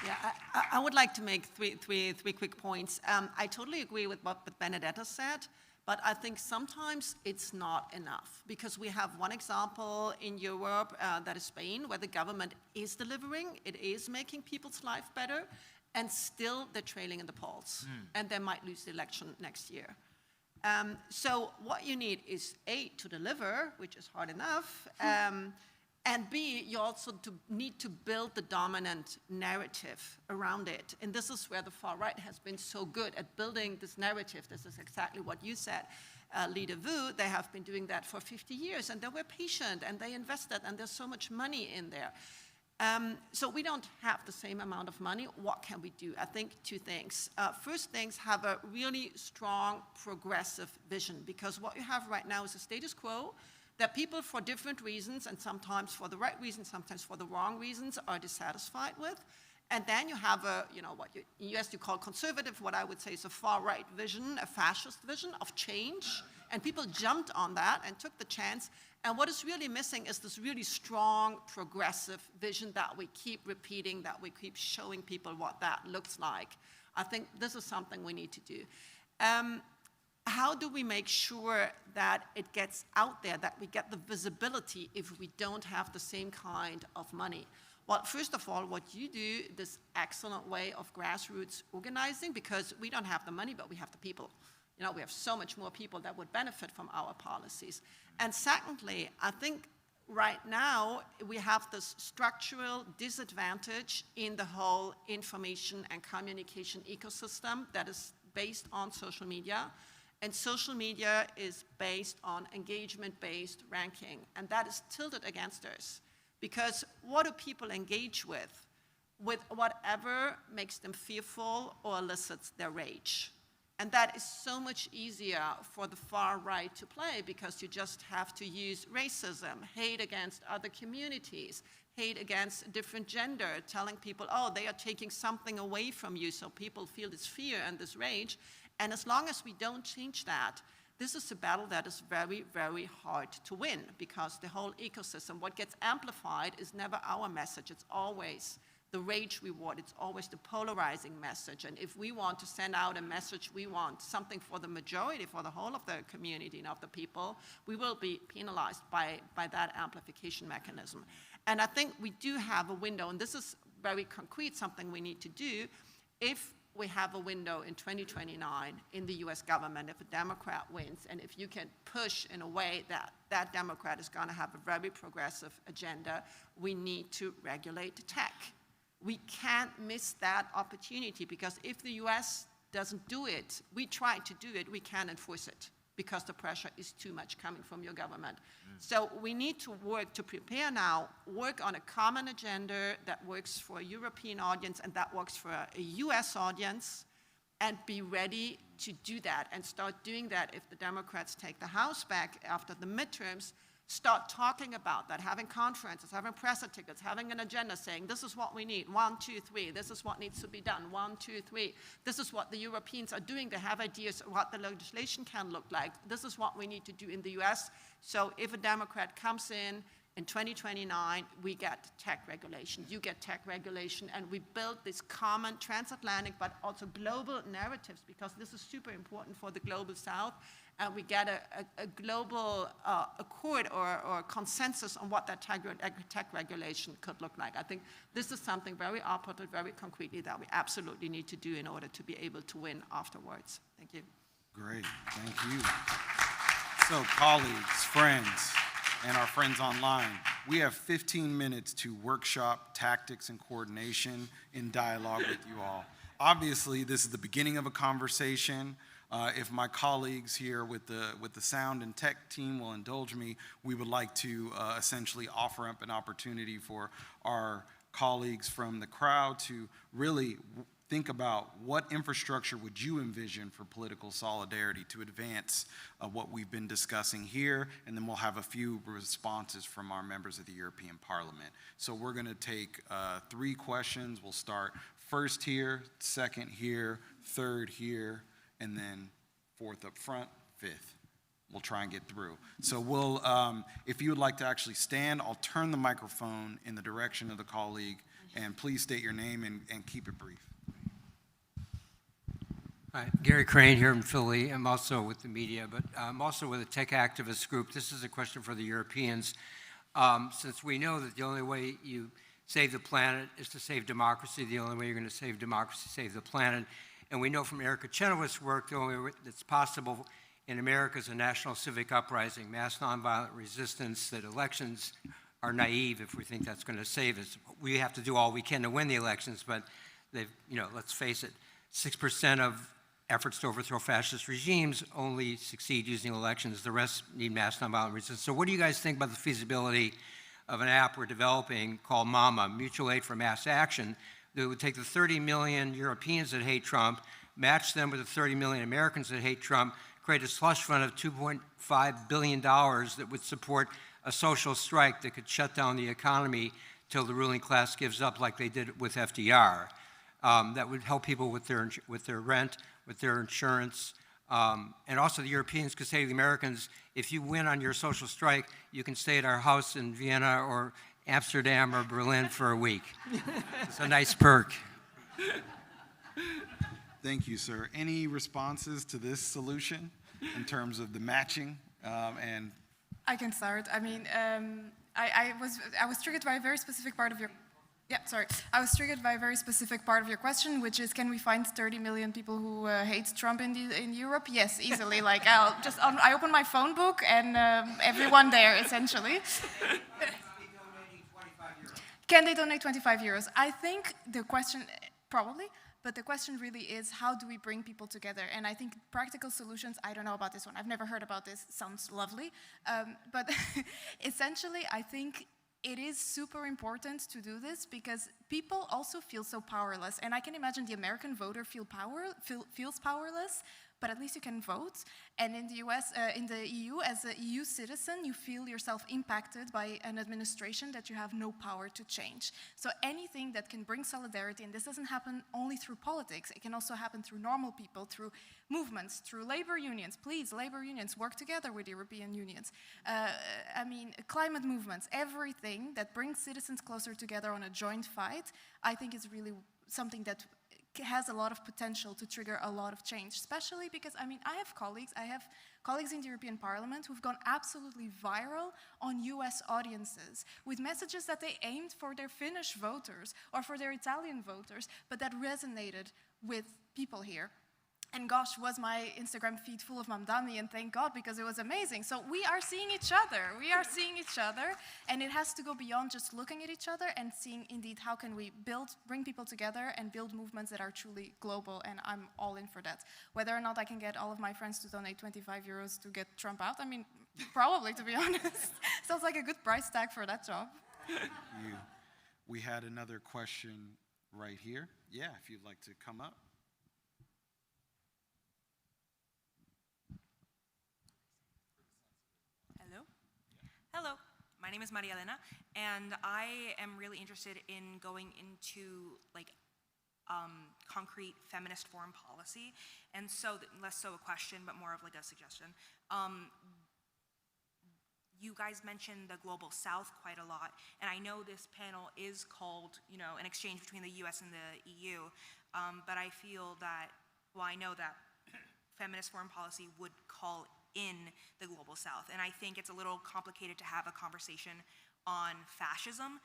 Yeah, I would like to make three quick points. I totally agree with what Benedetta said, but I think sometimes it's not enough because we have one example in Europe, that is Spain, where the government is delivering, it is making people's life better, and still they're trailing in the polls, and they might lose the election next year. So what you need is A, to deliver, which is hard enough, and B, you also need to build the dominant narrative around it. And this is where the far right has been so good at building this narrative. This is exactly what you said, Leader Wu. They have been doing that for 50 years, and they were patient, and they invested, and there's so much money in there. So we don't have the same amount of money. What can we do? I think two things. First things, have a really strong progressive vision, because what you have right now is a status quo that people for different reasons, and sometimes for the right reasons, sometimes for the wrong reasons, are dissatisfied with. And then you have what in the US you call conservative, what I would say is a far-right vision, a fascist vision of change. And people jumped on that and took the chance. And what is really missing is this really strong progressive vision that we keep repeating, that we keep showing people what that looks like. I think this is something we need to do. How do we make sure that it gets out there, that we get the visibility if we don't have the same kind of money? Well, first of all, what you do, this excellent way of grassroots organizing, because we don't have the money, but we have the people. We have so much more people that would benefit from our policies. And secondly, I think right now we have this structural disadvantage in the whole information and communication ecosystem that is based on social media. And social media is based on engagement-based ranking. And that is tilted against us. Because what do people engage with? With whatever makes them fearful or elicits their rage. And that is so much easier for the far right to play because you just have to use racism, hate against other communities, hate against a different gender, telling people, oh, they are taking something away from you, so people feel this fear and this rage. And as long as we don't change that, this is a battle that is very, very hard to win because the whole ecosystem, what gets amplified is never our message. It's always the rage reward. It's always the polarizing message. And if we want to send out a message, we want something for the majority, for the whole of the community and of the people, we will be penalized by that amplification mechanism. And I think we do have a window, and this is very concrete, something we need to do. If we have a window in 2029 in the US government, if a Democrat wins, and if you can push in a way that that Democrat is going to have a very progressive agenda, we need to regulate tech. We can't miss that opportunity because if the US doesn't do it, we try to do it, we can't enforce it because the pressure is too much coming from your government. So we need to work to prepare now, work on a common agenda that works for a European audience and that works for a US audience, and be ready to do that and start doing that if the Democrats take the House back after the midterms. Start talking about that, having conferences, having press tickets, having an agenda saying, this is what we need, 1, 2, 3, this is what needs to be done, 1, 2, 3, this is what the Europeans are doing, they have ideas of what the legislation can look like, this is what we need to do in the US. So if a Democrat comes in 2029, we get tech regulation, you get tech regulation, and we build this common transatlantic but also global narratives because this is super important for the global South. And we get a global accord or consensus on what that tech regulation could look like. I think this is something very operative, very concretely that we absolutely need to do in order to be able to win afterwards. Thank you. Great, thank you. So colleagues, friends, and our friends online, we have 15 minutes to workshop tactics and coordination in dialogue with you all. Obviously, this is the beginning of a conversation. If my colleagues here with the sound and tech team will indulge me, we would like to essentially offer up an opportunity for our colleagues from the crowd to really think about what infrastructure would you envision for political solidarity to advance what we've been discussing here, and then we'll have a few responses from our members of the European Parliament. So we're going to take 3 questions. We'll start first here, second here, third here, and then 4th up front, 5th. We'll try and get through. So we'll, if you would like to actually stand, I'll turn the microphone in the direction of the colleague, and please state your name and keep it brief. Hi, Gary Crane here in Philly. I'm also with the media, but I'm also with a tech activist group. This is a question for the Europeans. Since we know that the only way you save the planet is to save democracy, the only way you're going to save democracy, save the planet. And we know from Erica Chenoweth's work, the only way that's possible in America is a national civic uprising, mass nonviolent resistance, that elections are naive if we think that's going to save us. We have to do all we can to win the elections, but they've, let's face it, 6% of efforts to overthrow fascist regimes only succeed using elections. The rest need mass nonviolent resistance. So what do you guys think about the feasibility of an app we're developing called MAMA, Mutual Aid for Mass Action, that would take the 30 million Europeans that hate Trump, match them with the 30 million Americans that hate Trump, create a slush fund of $2.5 billion that would support a social strike that could shut down the economy till the ruling class gives up like they did with FDR. That would help people with their rent, with their insurance. And also the Europeans could say to the Americans, if you win on your social strike, you can stay at our house in Vienna or Amsterdam or Berlin for a week. It's a nice perk. Thank you, sir. Any responses to this solution in terms of the matching and? I can start. I mean, I was triggered by a very specific part of your. Yeah, sorry. I was triggered by a very specific part of your question, which is, can we find 30 million people who hate Trump in Europe? Yes, easily. Like, I open my phone book and everyone there, essentially. Can they donate 25 euros? I think the question, probably, but the question really is, how do we bring people together? And I think practical solutions, I don't know about this one. I've never heard about this. Sounds lovely. But essentially, I think it is super important to do this because people also feel so powerless. And I can imagine the American voter feels powerless, but at least you can vote. And in the US, in the EU, as an EU citizen, you feel yourself impacted by an administration that you have no power to change. So anything that can bring solidarity, and this doesn't happen only through politics, it can also happen through normal people, through movements, through labor unions. Please, labor unions, work together with European unions. I mean, climate movements, everything that brings citizens closer together on a joint fight, I think is really something that has a lot of potential to trigger a lot of change, especially because, I mean, I have colleagues in the European Parliament who've gone absolutely viral on US audiences with messages that they aimed for their Finnish voters or for their Italian voters, but that resonated with people here. And gosh, was my Instagram feed full of Mamdani, and thank God, because it was amazing. So we are seeing each other. We are seeing each other, and it has to go beyond just looking at each other and seeing, indeed, how can we bring people together and build movements that are truly global, and I'm all in for that. Whether or not I can get all of my friends to donate 25 euros to get Trump out, I mean, probably, to be honest. Sounds like a good price tag for that job. We had another question right here. Yeah, if you'd like to come up. Hello, my name is Maria Elena, and I am really interested in going into concrete feminist foreign policy, and so less so a question, but more of like a suggestion. You guys mentioned the Global South quite a lot, and I know this panel is called, you know, an exchange between the US and the EU, but I feel that, well, I know that feminist foreign policy would call in the Global South. And I think it's a little complicated to have a conversation on fascism,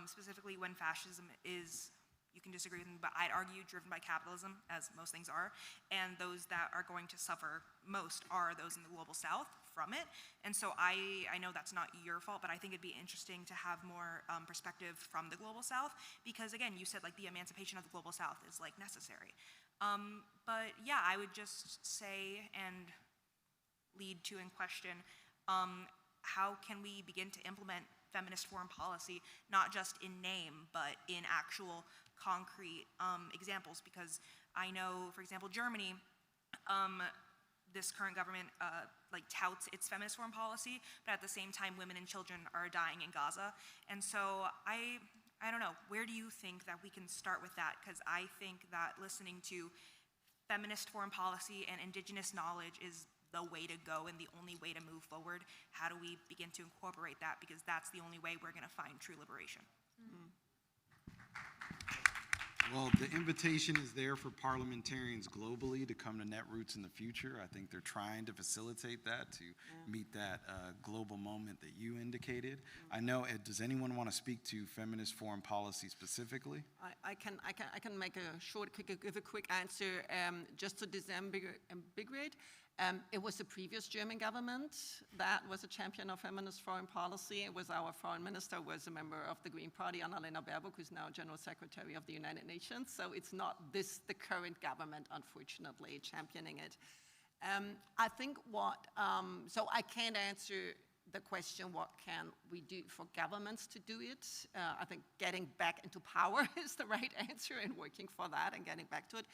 specifically when fascism is, you can disagree with me, but I'd argue driven by capitalism, as most things are, and those that are going to suffer most are those in the Global South from it. And so I know that's not your fault, but I think it'd be interesting to have more perspective from the Global South, because again, you said like the emancipation of the Global South is like necessary. But yeah, I would just say and lead to in question, how can we begin to implement feminist foreign policy, not just in name, but in actual concrete examples? Because I know, for example, Germany, this current government touts its feminist foreign policy, but at the same time, women and children are dying in Gaza. And so I don't know, where do you think that we can start with that? Because I think that listening to feminist foreign policy and indigenous knowledge is the way to go and the only way to move forward. How do we begin to incorporate that? Because that's the only way we're going to find true liberation. Well, the invitation is there for parliamentarians globally to come to Netroots in the future. I think they're trying to facilitate that, to meet that global moment that you indicated. I know, does anyone want to speak to feminist foreign policy specifically? I can make give a quick answer just to disambiguate. It was the previous German government that was a champion of feminist foreign policy. It was our foreign minister, was a member of the Green Party, Annalena Baerbock, who's now General Secretary of the United Nations. So it's not the current government, unfortunately, championing it. I think so I can't answer the question, what can we do for governments to do it? I think getting back into power is the right answer, and working for that and getting back to it.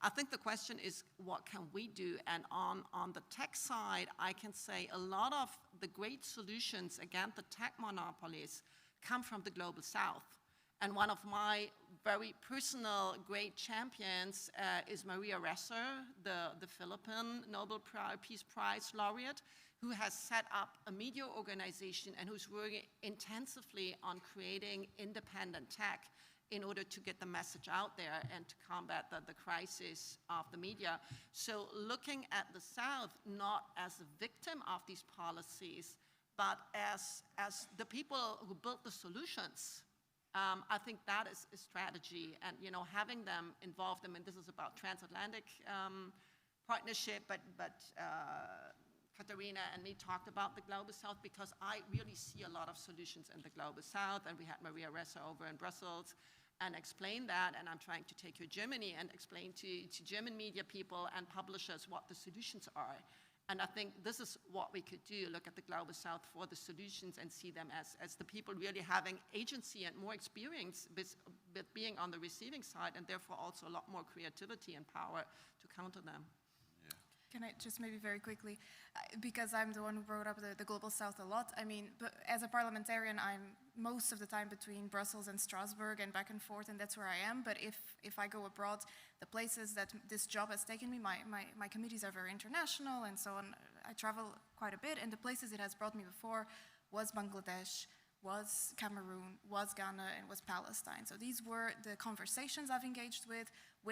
I think the question is, what can we do? And on the tech side, I can say a lot of the great solutions against the tech monopolies come from the Global South. And one of my very personal great champions is Maria Ressa, the Philippine Nobel Peace Prize laureate, who has set up a media organization and who's working intensively on creating independent tech in order to get the message out there and to combat the crisis of the media. So looking at the South not as a victim of these policies, but as the people who built the solutions. I think that is a strategy, and having them involved. I mean, this is about transatlantic partnership, but Katharina and me talked about the Global South because I really see a lot of solutions in the Global South, and we had Maria Ressa over in Brussels and explained that, and I'm trying to take her to Germany and explain to German media people and publishers what the solutions are. And I think this is what we could do, look at the Global South for the solutions and see them as the people really having agency and more experience with being on the receiving side, and therefore also a lot more creativity and power to counter them. Can I just maybe very quickly, because I'm the one who brought up the Global South a lot, I mean, but as a parliamentarian, I'm most of the time between Brussels and Strasbourg and back and forth, and that's where I am. But if I go abroad, the places that this job has taken me, my committees are very international and so on. I travel quite a bit, and the places it has brought me before was Bangladesh, was Cameroon, was Ghana, and was Palestine. So these were the conversations I've engaged with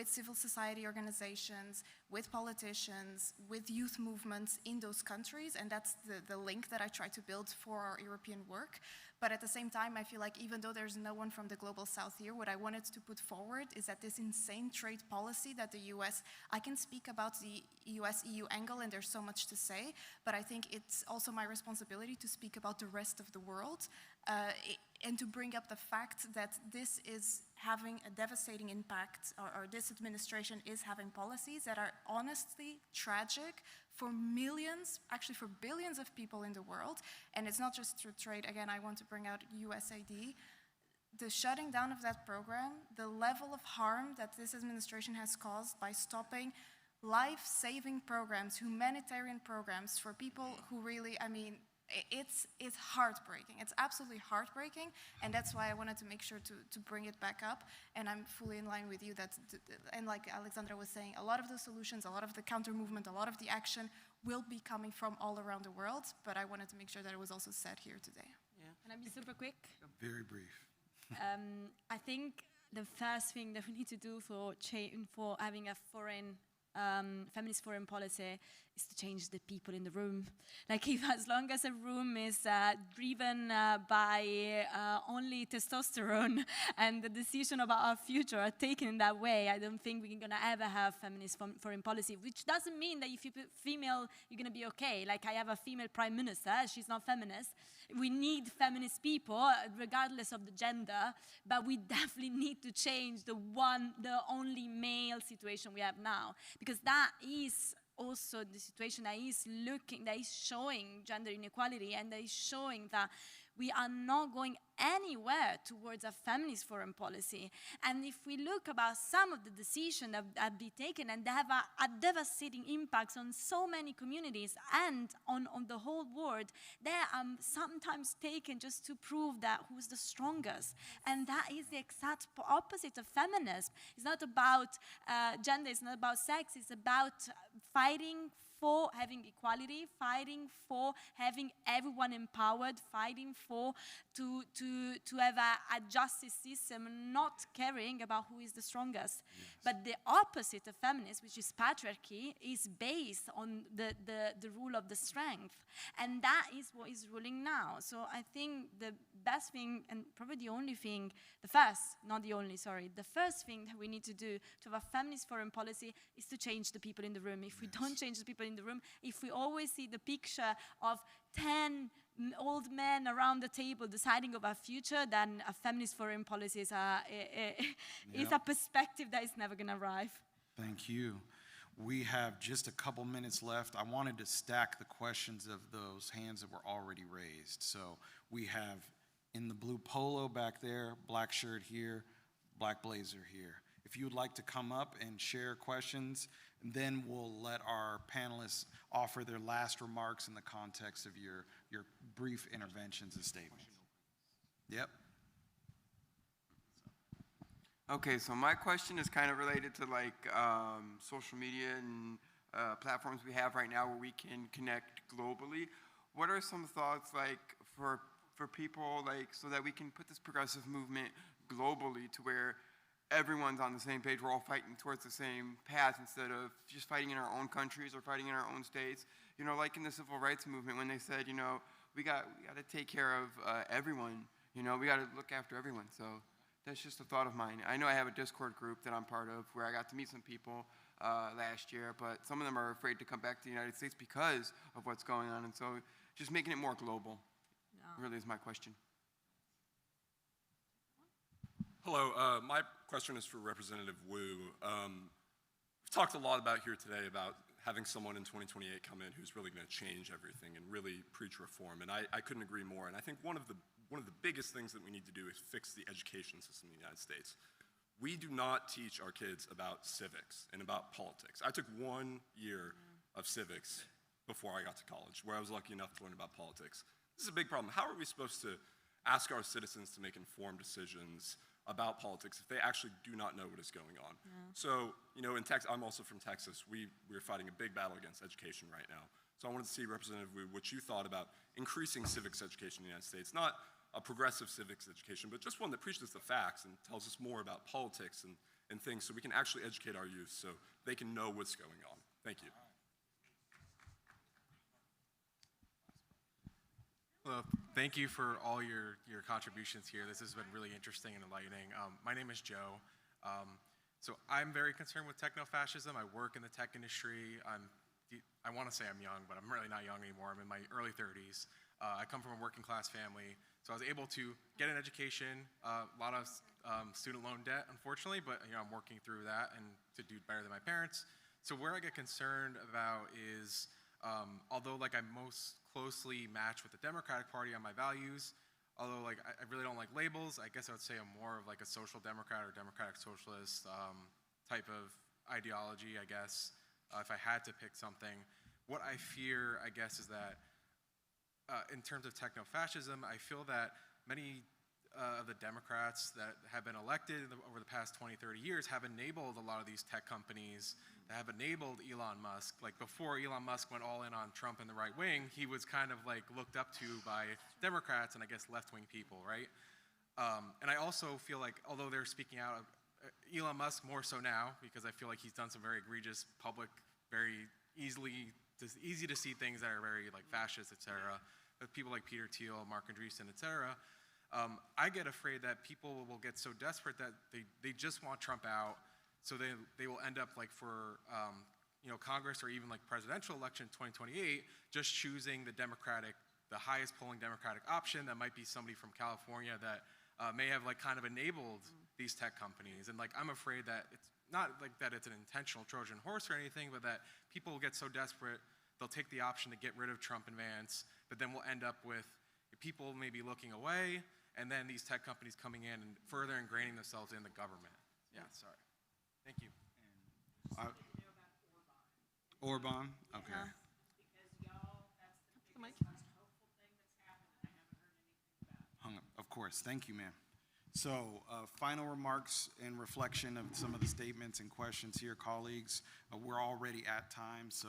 civil society organizations, with politicians, with youth movements in those countries, and that's the link that I try to build for our European work. But at the same time, I feel like even though there's no one from the Global South here, what I wanted to put forward is that this insane trade policy that the US, I can speak about the US-EU angle, and there's so much to say, but I think it's also my responsibility to speak about the rest of the world, and to bring up the fact that this is having a devastating impact, or this administration is having policies that are honestly tragic for millions, actually for billions of people in the world. And it's not just through trade. Again, I want to bring out USAID. The shutting down of that program, the level of harm that this administration has caused by stopping life-saving programs, humanitarian programs for people who really, I mean, it's heartbreaking. It's absolutely heartbreaking, and that's why I wanted to make sure to bring it back up. And I'm fully in line with you that, and like Alexandra was saying, a lot of the solutions, a lot of the counter movement, a lot of the action will be coming from all around the world. But I wanted to make sure that it was also said here today. Yeah. Can I be super quick? Very brief. I think the first thing that we need to do for having a feminist foreign policy is to change the people in the room. Like, if as long as a room is driven by only testosterone and the decision about our future are taken in that way, I don't think we're gonna ever have feminist foreign policy, which doesn't mean that if you're female, you're gonna be okay. Like, I have a female prime minister, she's not feminist. We need feminist people, regardless of the gender, but we definitely need to change the only male situation we have now, because that is also the situation that is showing gender inequality, and that is showing that we are not going anywhere towards a feminist foreign policy. And if we look about some of the decisions that have been taken, and they have a devastating impact on so many communities and on the whole world, they are sometimes taken just to prove that who's the strongest. And that is the exact opposite of feminism. It's not about gender, it's not about sex, it's about fighting for having equality, fighting for having everyone empowered, fighting for to have a justice system, not caring about who is the strongest. Yes. But the opposite of feminism, which is patriarchy, is based on the rule of the strength. And that is what is ruling now. So I think the best thing, and probably the only thing, the first thing that we need to do to have a feminist foreign policy is to change the people in the room. If we don't change the people in the room, if we always see the picture of 10 old men around the table deciding of our future, then a feminist foreign policy is a perspective that is never going to arrive. Thank you. We have just a couple minutes left. I wanted to stack the questions of those hands that were already raised. So we have in the blue polo back there, black shirt here, black blazer here. If you would like to come up and share questions, then we'll let our panelists offer their last remarks in the context of your brief interventions and statements. Yep. Okay, so my question is kind of related to like social media and platforms we have right now where we can connect globally. What are some thoughts like for people, like, so that we can put this progressive movement globally to where everyone's on the same page, we're all fighting towards the same path instead of just fighting in our own countries or fighting in our own states? You know, like in the civil rights movement when they said, you know, we got to take care of everyone, you know, we got to look after everyone. So That's just a thought of mine. I know I have a Discord group that I'm part of where I got to meet some people last year, but some of them are afraid to come back to the United States because of what's going on. And so just making it more global really is my question. Hello, my question is for Representative Wu. We've talked a lot about here today about having someone in 2028 come in who's really going to change everything and really preach reform, and I couldn't agree more. And I think one of the biggest things that we need to do is fix the education system in the United States. We do not teach our kids about civics and about politics. I took 1 year of civics before I got to college, where I was lucky enough to learn about politics. This is a big problem. How are we supposed to ask our citizens to make informed decisions about politics if they actually do not know what is going on? So, you know, in Texas, I'm also from Texas. We're fighting a big battle against education right now. So I wanted to see, Representative Wu, what you thought about increasing civics education in the United States. Not a progressive civics education, but just one that preaches the facts and tells us more about politics and things so we can actually educate our youth so they can know what's going on. Thank you. Well, thank you for all your contributions here. This has been really interesting and enlightening. My name is Joe. So I'm very concerned with techno-fascism. I work in the tech industry. I want to say I'm young, but I'm really not young anymore. I'm in my early 30s. I come from a working class family, so I was able to get an education, a lot of student loan debt, unfortunately, but you know, I'm working through that and to do better than my parents. So where I get concerned about is, although like I most closely match with the Democratic Party on my values, although like I really don't like labels, I guess I would say I'm more of like a social democrat or democratic socialist type of ideology, I guess, if I had to pick something. What I fear, I guess, is that in terms of techno-fascism, I feel that many of the Democrats that have been elected over the past 20, 30 years have enabled a lot of these tech companies that have enabled Elon Musk. Like before Elon Musk went all in on Trump and the right wing, he was kind of like looked up to by Democrats and I guess left-wing people, right? And I also feel like, although they're speaking out, Elon Musk more so now, because I feel like he's done some very egregious public, very easy to see things that are very like fascist, et cetera. With people like Peter Thiel, Mark Andreessen, et cetera. I get afraid that people will get so desperate that they just want Trump out, so they will end up like for you know, Congress or even like presidential election 2028, just choosing the highest polling Democratic option that might be somebody from California that may have like kind of enabled these tech companies. And like I'm afraid that it's not like that it's an intentional Trojan horse or anything, but that people will get so desperate they'll take the option to get rid of Trump and Vance, but then we'll end up with people maybe looking away, and then these tech companies coming in and further ingraining themselves in the government. Yeah, sorry. Thank you. Orban? Okay. Hung up. Of course. Thank you, ma'am. So, final remarks and reflection of some of the statements and questions here, colleagues. We're already at time, so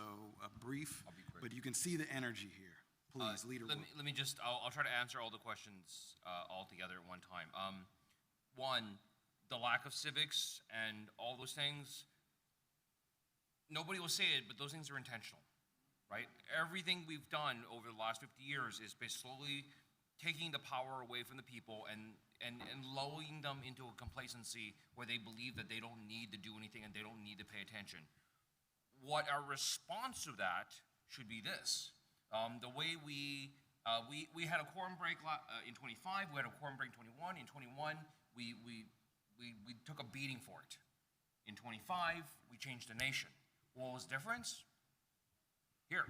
brief, but you can see the energy here. Please, Leader Wu. Let me just, I'll try to answer all the questions all together at one time. One, the lack of civics and all those things, nobody will say it, but those things are intentional, right? Everything we've done over the last 50 years is by slowly taking the power away from the people and lulling them into a complacency where they believe that they don't need to do anything and they don't need to pay attention. What our response to that should be this. The way we had a quorum break in 25, we had a quorum break in 21. In 21, we took a beating for it. In 25, we changed the nation. What was the difference? Here.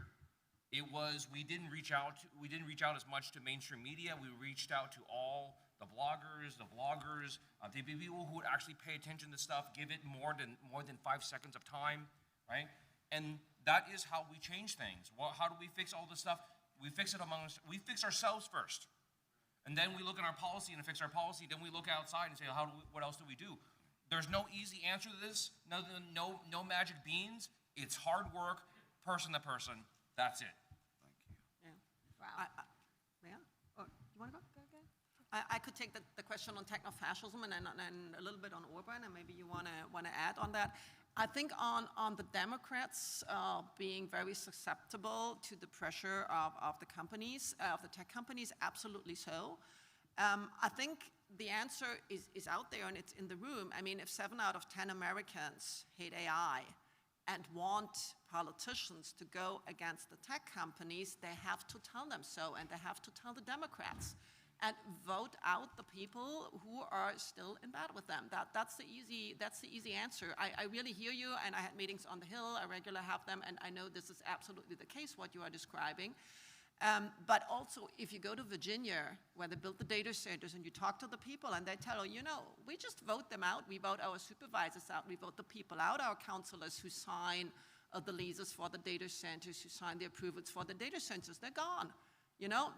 It was, we didn't reach out as much to mainstream media. We reached out to all the bloggers, the vloggers, the people who would actually pay attention to stuff, give it more than 5 seconds of time, right? And that is how we change things. Well, how do we fix all this stuff? We fix it we fix ourselves first. And then we look at our policy and fix our policy. Then we look outside and say, what else do we do? There's no easy answer to this. No magic beans. It's hard work, person to person. That's it. Yeah. Wow. Yeah? Oh, you want to go? Go ahead. I could take the question on techno-fascism and a little bit on Orban, and maybe you want to add on that. I think on the Democrats being very susceptible to the pressure of the companies, of the tech companies, absolutely so. I think the answer is out there and it's in the room. I mean, if 7 out of 10 Americans hate AI and want politicians to go against the tech companies, they have to tell them so, and they have to tell the Democrats and vote out the people who are still in bed with them. That's the easy answer. I really hear you, and I had meetings on the Hill. I regularly have them, and I know this is absolutely the case, what you are describing. But also, if you go to Virginia, where they built the data centers, and you talk to the people, and they tell you, we just vote them out. We vote our supervisors out. We vote the people out, our counselors who sign the leases for the data centers, who sign the approvals for the data centers. They're gone.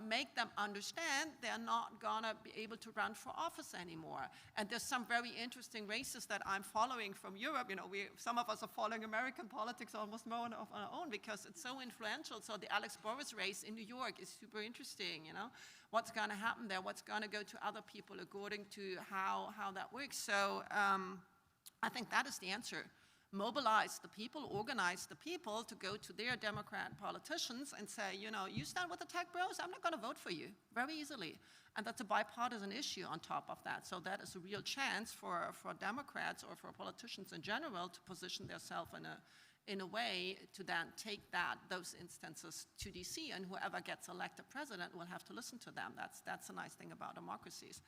Make them understand they're not gonna be able to run for office anymore. And there's some very interesting races that I'm following from Europe. Some of us are following American politics almost more on our own because it's so influential. So the Alex Boris race in New York is super interesting, What's gonna happen there? What's gonna go to other people according to how that works? So I think that is the answer. Mobilize the people, organize the people to go to their Democrat politicians and say, you stand with the tech bros, I'm not going to vote for you, very easily. And that's a bipartisan issue on top of that. So that is a real chance for Democrats or for politicians in general to position themselves in a way to then take those instances to DC, and whoever gets elected president will have to listen to them. That's a nice thing about democracies.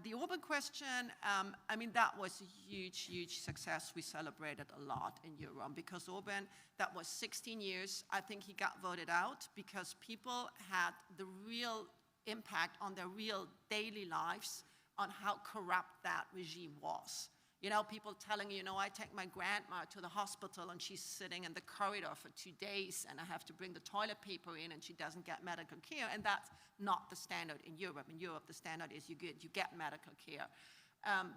The Orban question, that was a huge success. We celebrated a lot in Europe because Orban, that was 16 years. I think he got voted out because people had the real impact on their real daily lives on how corrupt that regime was. People telling you, I take my grandma to the hospital and she's sitting in the corridor for 2 days and I have to bring the toilet paper in and she doesn't get medical care. And that's not the standard in Europe. In Europe, the standard is you get medical care.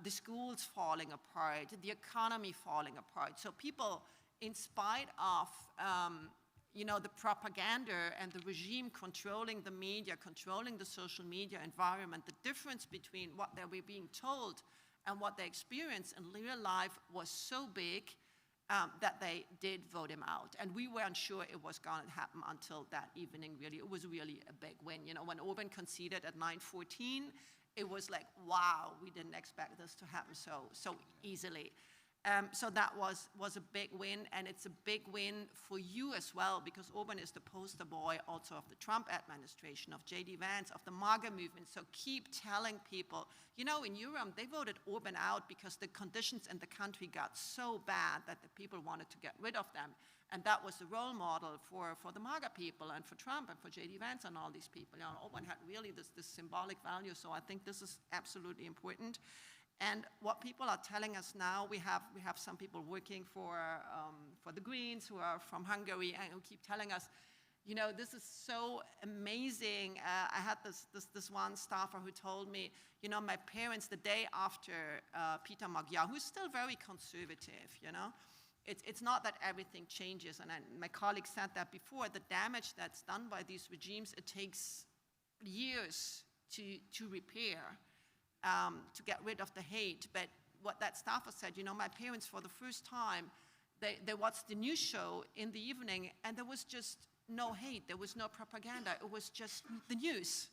The schools falling apart, the economy falling apart. So people, in spite of the propaganda and the regime controlling the media, controlling the social media environment, the difference between what they were being told and what they experienced in real life was so big that they did vote him out. And we weren't sure it was going to happen until that evening, really. It was really a big win. When Orban conceded at 9:14, it was like, wow, we didn't expect this to happen so easily. So that was a big win, and it's a big win for you as well, because Orban is the poster boy also of the Trump administration, of J.D. Vance, of the MAGA movement. So keep telling people, in Europe, they voted Orban out because the conditions in the country got so bad that the people wanted to get rid of them. And that was the role model for the MAGA people and for Trump and for J.D. Vance and all these people. Orban had really this symbolic value, so I think this is absolutely important. And what people are telling us now, we have some people working for the Greens who are from Hungary and who keep telling us, this is so amazing. I had this one staffer who told me, my parents, the day after Peter Magyar, who's still very conservative, it's not that everything changes. And my colleague said that before, the damage that's done by these regimes, it takes years to repair. To get rid of the hate. But what that staffer said, my parents, for the first time, they watched the news show in the evening, and there was just no hate. There was no propaganda. It was just the news,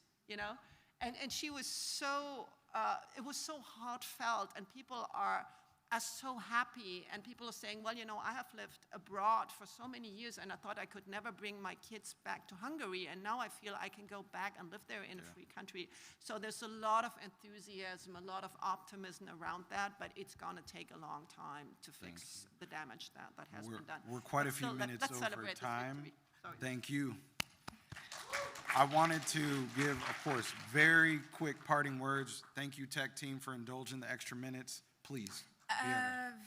And she was so, it was so heartfelt, and people are so happy, and people are saying, well, I have lived abroad for so many years, and I thought I could never bring my kids back to Hungary, and now I feel I can go back and live there in a free country. So there's a lot of enthusiasm, a lot of optimism around that, but it's going to take a long time to fix the damage that has been done. We're quite a few So minutes let's over celebrate this time. victory. Sorry. Thank you. I wanted to give, of course, very quick parting words. Thank you, tech team, for indulging the extra minutes. Please.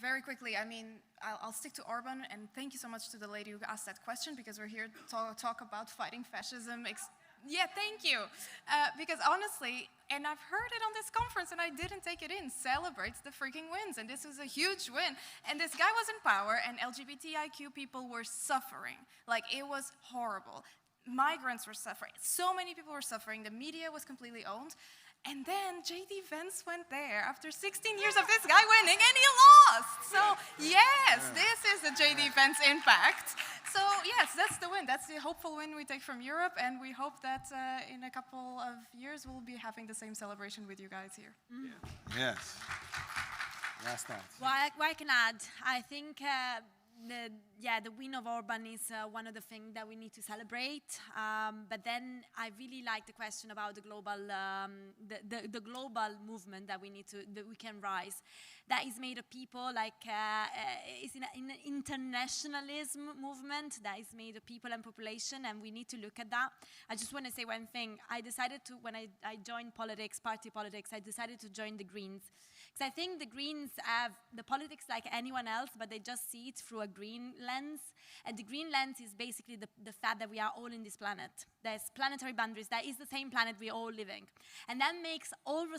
Very quickly, I'll stick to Orban, and thank you so much to the lady who asked that question, because we're here to talk about fighting fascism. Yeah, thank you. Because honestly, and I've heard it on this conference and I didn't take it in, celebrates the freaking wins, and this was a huge win. And this guy was in power, and LGBTIQ people were suffering. Like, it was horrible. migrants were suffering. So many people were suffering. The media was completely owned. And then J.D. Vance went there after 16 years of this guy winning, and he lost. So yes, this is the J.D. Vance impact. So yes, that's the win. That's the hopeful win we take from Europe, and we hope that in a couple of years we'll be having the same celebration with you guys here. Yes. Last thoughts. Well, I can add. I think the win of Orban is one of the things that we need to celebrate. But then I really like the question about the global, the global movement that we can rise. That is made of people it's an internationalism movement that is made of people and population, and we need to look at that. I just want to say one thing. I decided to, when I joined politics, party politics, I decided to join the Greens. Because I think the Greens have the politics like anyone else, but they just see it through a green lens. And the green lens is basically the fact that we are all in this planet. There's planetary boundaries. That is the same planet we're all living. And that makes all of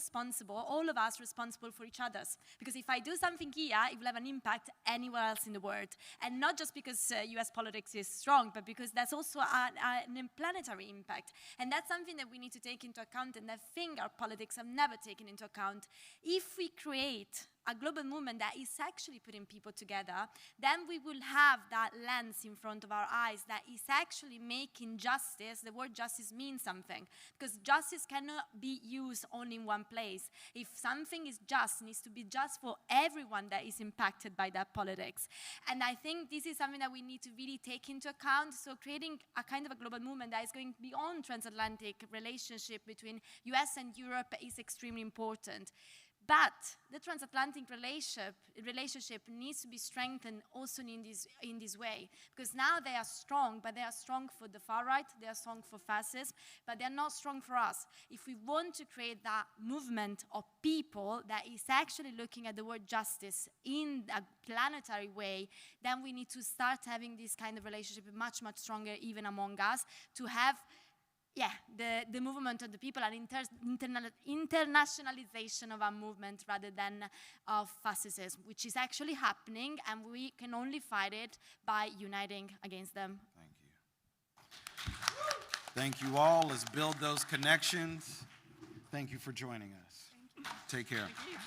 us responsible for each other. Because if I do something here, it will have an impact anywhere else in the world. And not just because US politics is strong, but because there's also a planetary impact. And that's something that we need to take into account, and I think our politics have never taken into account. If we create a global movement that is actually putting people together, then we will have that lens in front of our eyes that is actually making justice, the word justice means something, because justice cannot be used only in one place. If something is just, it needs to be just for everyone that is impacted by that politics. And I think this is something that we need to really take into account. So creating a kind of a global movement that is going beyond transatlantic relationship between US and Europe is extremely important. But the transatlantic relationship needs to be strengthened also in this way. Because now they are strong, but they are strong for the far right, they are strong for fascism, but they are not strong for us. If we want to create that movement of people that is actually looking at the word justice in a planetary way, then we need to start having this kind of relationship much, much stronger even among us, to have the movement of the people and internationalization of our movement rather than of fascism, which is actually happening, and we can only fight it by uniting against them. Thank you. Thank you all. Let's build those connections. Thank you for joining us. Take care. Thank you.